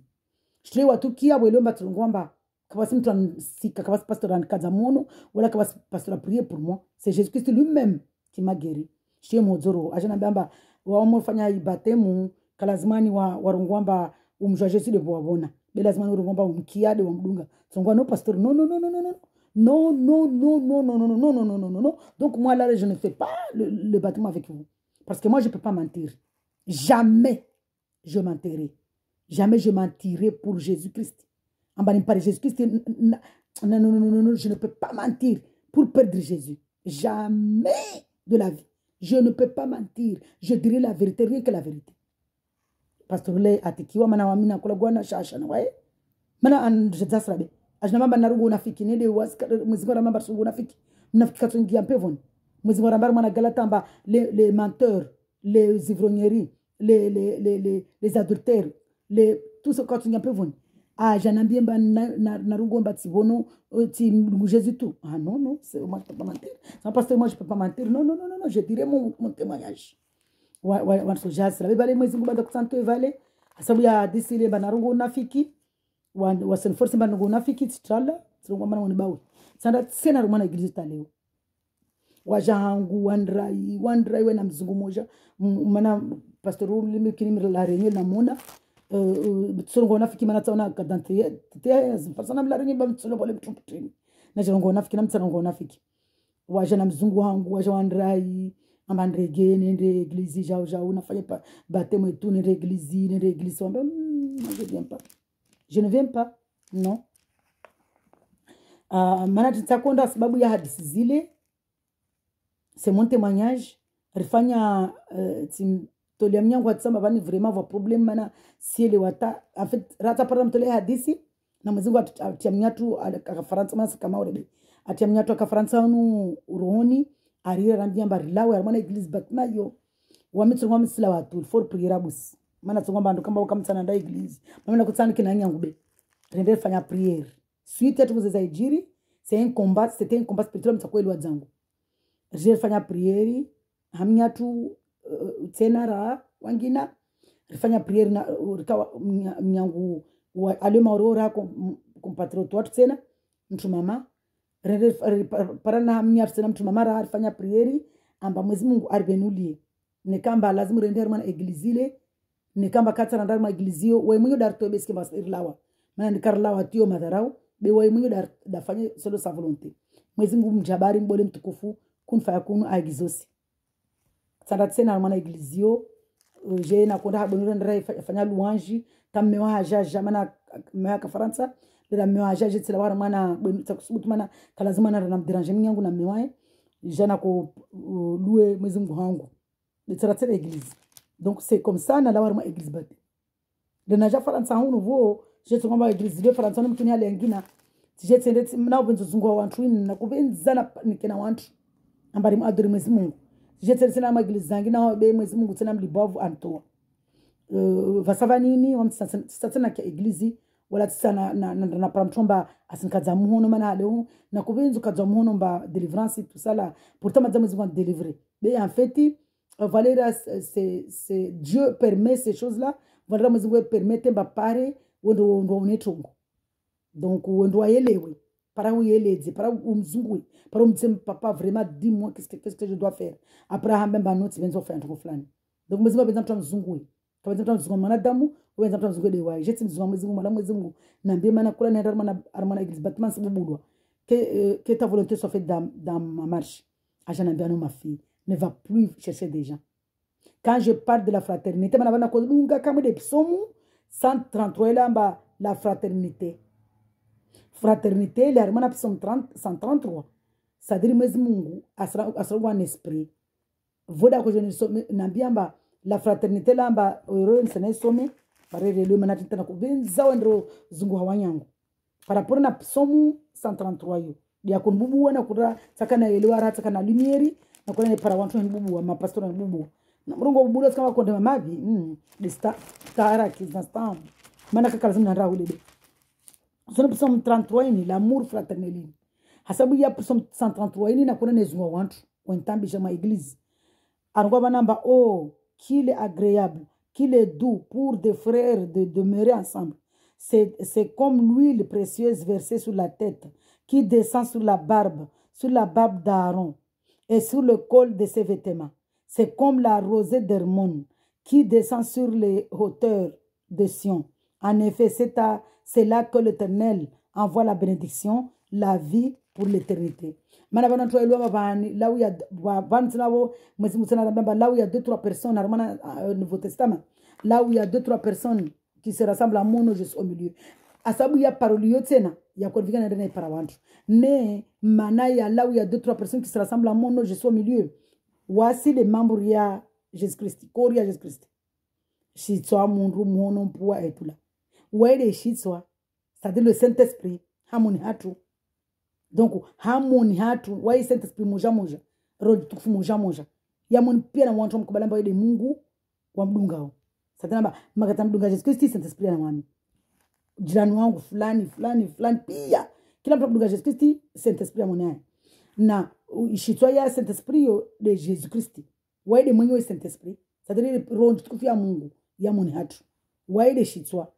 shtre watu kia bwelomba tsongomba kabasi mtu ansika kabasi pasteur an kazamono wala kabasi pasteur a prié pour moi c'est Jésus Christ lui-même qui m'a guéri shtre mozoro ajana mbamba wa mfanya ibatemu kalazimani wa rongwamba umjwa Jésus le boabona Belazima nurungomba umkiade wa mdunga. Tsongwa non pasteur, non non non non non non. Non, non, non, non, non, non, non, non, non, non, non, non. Donc moi là, je ne fais pas le bâtiment avec vous. Parce que moi, je ne peux pas mentir. Jamais je mentirai. Jamais je mentirai pour Jésus-Christ. En bas par Jésus-Christ, non, non, non, non, non, je ne peux pas mentir pour perdre Jésus. Jamais de la vie. Je ne peux pas mentir. Je dirai la vérité, rien que la vérité. Pasteur le atikiwa mana wamina kula gwana shasha na wae. Mana anjazasrabe. Ajnamba narugo unafiki nende muzingora mamba sungu unafiki. Mnafiki katungia mpevoni. Muzingora mamba mana galatamba les menteurs, les ivrogneries, les adultères, tout ce katungia mpevoni. Ah, janambie mba narugo mba tibono ti Jésus tout. Ah non non, moi je peux pas mentir. Sans pasteur moi je peux pas mentir. Non non non non, je dirai mon témoignage. Wanasojasi la bale mwezi ngubanda kusanto evale asabu ya disile banarungo unafiki wasen force banarungo unafiki titrala trongo mana woni bawe sanda sena rumana igilizi leo wajangu wandrai wena mzungu moja mana pastoru limikini la renye na mona trongo unafiki mana taona kadante te fasana la renye ba mtsono bole mtuputini na trongo unafiki na mtsono unafiki wajana mzungu wangu wajawandrai amandrege nende église jao nafanya pas baptême et tout nende église je viens pas, je ne viens pas, non. Maana tutakonda sababu ya hadithi zile, c'est mon témoignage rifanya tolia mnyango atsamba bani vraiment va problème mana si ele wata en fait rata para mtolea hadithi na mzingo atiamnyatu akafaransa masa kama urebe atiamnyatu akafaransa nu rohoni arira rambia mbarilawe armana église batma yo wamitsunga misila watu for prier bus mana tsonga bandu kamba wakamtsana nda église mamena kutsana kina nyangube rende fanya prière suite ya tukuze za ijiri c'était un combat spirituel mtakweli wa zangu rende fanya prière hamnyatu tsenara wangina rifanya prière na rikawa mnyangu alema aurora compatriote watu tena mtu mama parana mnyatu tena mtu mama rifanya prière amba Mwenyezi Mungu arbenulie nekamba lazima rende mwana eglizile nekamba katana ndani maglizio wewe mwenye darto beske basirlawa maana nikarlawa tio madharau be wewe mwenye dafanye solo sa volonté Mwenyezi Mungu mjabari mbole mtukufu kunfa yakunu agizosi sanda tsena mwana eglizio je na konda habonura ndra fanya louange tamewa haja mana meaka Faransa la mewa haja je tsela war mwana takusubutu mana kalazima na mderange minyangu na mewae jana ko louer Mwenyezi Mungu wangu tsela église. Donc c'est comme ça na la warma église bate le naja Faransa hu nouveau je te ngomba église de Faransa mtuni ale ngina je tsende na ubenzo zungwa wantu na kubenza na nikena wantu ambari mu adori Mwenyezi Mungu je tsende na église zangi na be Mwenyezi Mungu tsena mlibavu antoa vasava nini wamtsatana kwa église wala tsana na pramtomba asinkadza muhono mana leo na kubenzo kadza muhono mba délivrance tout ça là pourtant madame Mwenyezi Mungu délivrer mais en fait Valéria, c'est Dieu permet ces choses-là. Valéria, Mwezingu permet mba pare wendo unetongo. Donc wendo ayelewe, para uyeleze, para umzungu, para umtsem papa vraiment dis-moi qu'est-ce que je dois faire. Après hamba notes benzo faire ndoko flani. Donc Mwezingu benza mtu mzungu. Kama benza mtu mzungu manadamu, benza mtu mzungu dewa. Jeti mzungu Mwezingu mala Mwezingu na mbie mana kula na armana église bâtiment sabubulwa. Que ta volonté soit faite dans ma marche. Aja na biano ma fille. Ne va plus chercher des gens. Quand je parle de la fraternité, manabana ko lunga kama de psomu 133 lamba la fraternité. Fraternité la hermana psom 133. C'est-à-dire Mwenyezi Mungu asra un esprit. Voda ko je ne somme nambiamba la fraternité lamba oro nsene somme parere le manati tana ko benza wandro zungu hawanyangu. Par rapport na psomu 133 yo. Dia kunbubu wana kura takana elewa takana lumiere na kwa para wantu bubu wa mapastora bubu na mrongo bubu kama konde mamavi dista tara kizastam maana kaka lazima ndio ulebe sio psalm 33 ni l'amour fraternel hasabu ya psalm 133 ni na kuna nezwa wantu wentambisha ma église arangwa banamba oh qu'il est agréable qu'il est doux pour des frères de demeurer ensemble c'est comme l'huile précieuse versée sur la tête qui descend sur la barbe d'Aaron et sur le col de ses vêtements. C'est comme la rosée d'Hermon qui descend sur les hauteurs de Sion. En effet, c'est là que l'Éternel envoie la bénédiction, la vie pour l'éternité. Là où il y a là où il y a 2-3 personnes au Nouveau Testament, là où il y a 2-3 personnes qui se rassemblent à mon nom, je suis au milieu. À sababu ya parole yote na ya kuvikana ndani para watu. Ne maana ya là où il y a 2-3 personnes qui se rassemblent à mon nom, je suis au milieu. Voici les membres ya Jésus-Christ, Koria Jésus-Christ. Shitswa mundu muono mpua etula. Waile shitswa, c'est-à-dire le Saint-Esprit, hamoni hatu. Donc, hamoni hatu, wai Saint-Esprit moja, roho tukufu moja. Yamoni pia na wantu mkubalamba wile Mungu wa mdungao. Satanamba, makata mdunga Jésus-Christ, Saint-Esprit na mwami. Jirani wangu fulani pia. Kila mtu mdunga Jésus-Christ, Saint-Esprit amoni. Na, shitswa ya Saint-Esprit de Jésus-Christ. Waile mwenye Saint-Esprit. C'est-à-dire roho tukufu ya Mungu yamoni hatu. Waile shitswa.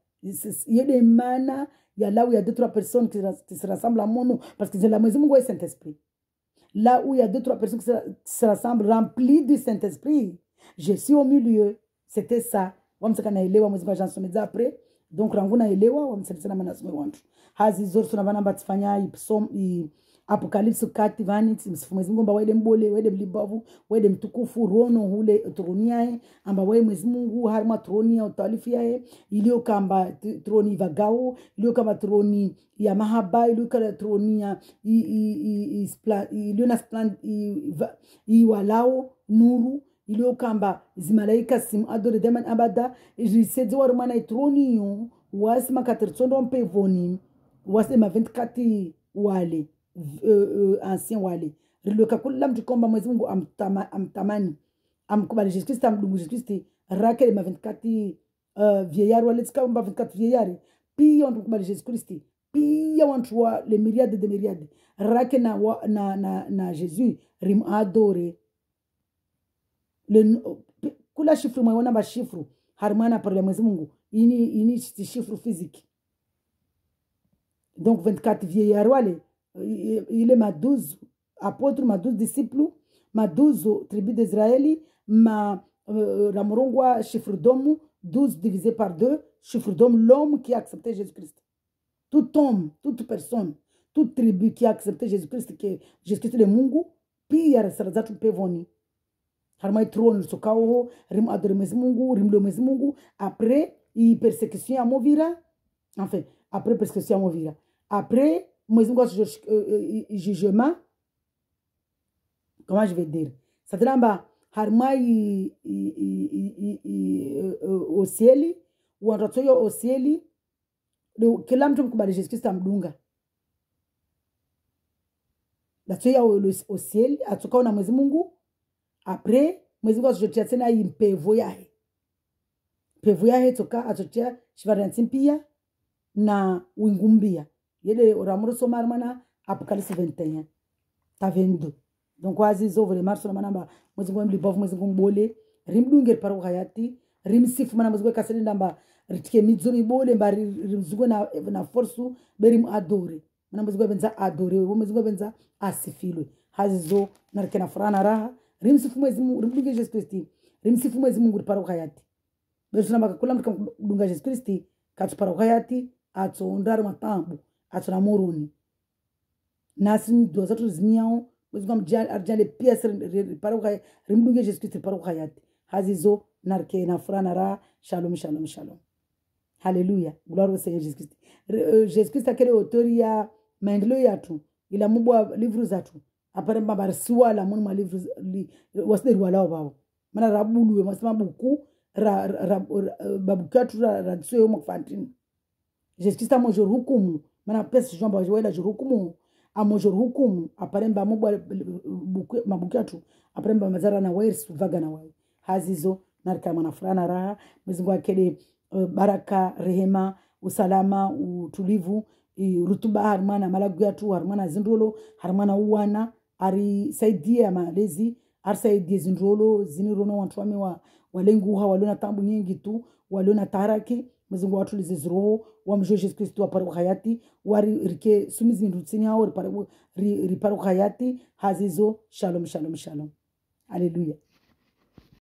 Yede mana ya là où il y a 2-3 personnes qui se rassemblent à mon nom parce que c'est la maison du Saint-Esprit. Là où il y a 2-3 personnes qui se rassemblent remplies du Saint-Esprit, je suis au milieu. C'était ça. Wamsaka elewa mwezi kwa jansomeza après. Donc ranguna elewa wamsalisana manasome wantu. Hazi zoro tunavana batifanya Apocalypse 4 vani mwezi Mungu amba wede mbole wede mlibavu wede mtukufu rono hule troni yae amba wede mwezi Mungu harima troni ya utalifu yae ilio kamba troni vagao ilio kamba troni ya mahaba ilio kamba troni ya ilio na splan walao nuru ilio kamba zimalaika sim adore deman abada jisedi warumana troni yo wasima katertsondo mpevoni wasima 24 wale ancien wale riloka kula mtu kwamba mwezi Mungu amtamani amkubali Yesu Kristo amdungu Yesu Kristo rake ma 24 vieillard wale tsika 24 vieillard pia mkubali Yesu Kristo pia wantu wa les myriades de myriades rake na Jésus rim adore le kula chiffre mwana ba chiffre harmana par le mwezi Mungu ini chiffre physique donc 24 vieillard wale il est ma 12 apôtres, ma 12 disciples, ma 12 tribus d'Israël, ma ramorongwa chiffre d'homme, 12 divisé par 2, chiffre d'homme, l'homme qui a accepté Jésus-Christ. Tout homme, toute personne, toute tribu qui a accepté Jésus-Christ, qui est Jésus-Christ de Mungu, puis il y a Sarazatu Pevoni. Harmai trône le sokao, rim adore Mungu, rim le Mungu, après, il persécution à Movira, enfin, après persécution à Movira. Après, jugement, comment je vais dire, ça te lamba harmai au ciel ou en ratoyo au ciel kila mtu mkubali Yesu Kristo amdunga latoya au ciel atoka na mwezi Mungu après mwezi Mungu azotia tena impevo yahe toka atotia shivaranti pia na wingumbia yele oramuro somar mana Apocalypse 21 ta 22 donc wazi zovre marso na manamba mwezi Mungu mlibovu mwezi Mungu mbole rimdunger paro hayati rimsifu mana mwezi Mungu kaseli ndamba ritike midzoni bole mbari rimzugo na force berim adore mana mwezi Mungu benza adore mwezi Mungu benza asifilwe hazizo narkena furana raha rimsifu mwezi Mungu rimdunger Yesu Kristo rimsifu mwezi Mungu paro hayati bersuna makakula mdunga Yesu Kristo katu paro hayati atsondar matambu atona moroni nasini doza tu zmiao mwezi Mungu arjale pia paro rimdunger Yesu Kristo paro hayati hazizo narkena furana raha shalom shalom shalom. Alléluia. Gloire au Seigneur Jésus-Christ. Jésus-Christ a créé auteur ya maendeleo yatu. Ila mubwa livre zatu. Apare mbaba risiwa la munu ma livre wasde wala babo. Mana rabulu masema buku babuku yatu radso yo mfantini. Jésus-Christ a mojor hukumu. Mana pesa jomba wala jor hukumu. A mojor hukumu apare mbaba mubwa buku mabuku yatu. Apare mbaba mazara na wairs vaga na wai. Hazizo narka mana furana raha. Mwezi Mungu akele baraka, rehema, usalama, utulivu, rutuba harmana malagu yatu, harmana zindrolo, harmana uwana, ari saidie malezi, ari saidie zindrolo, zinirono wantuwame walenguha, walona tambu nyingi tu, walona taraki, mzingu watu lizizroho, wamjo Yesu Kristo waparu hayati, wari rike sumizi nrutsini hao, riparu hayati, hazizo, shalom, shalom, shalom. Alléluia.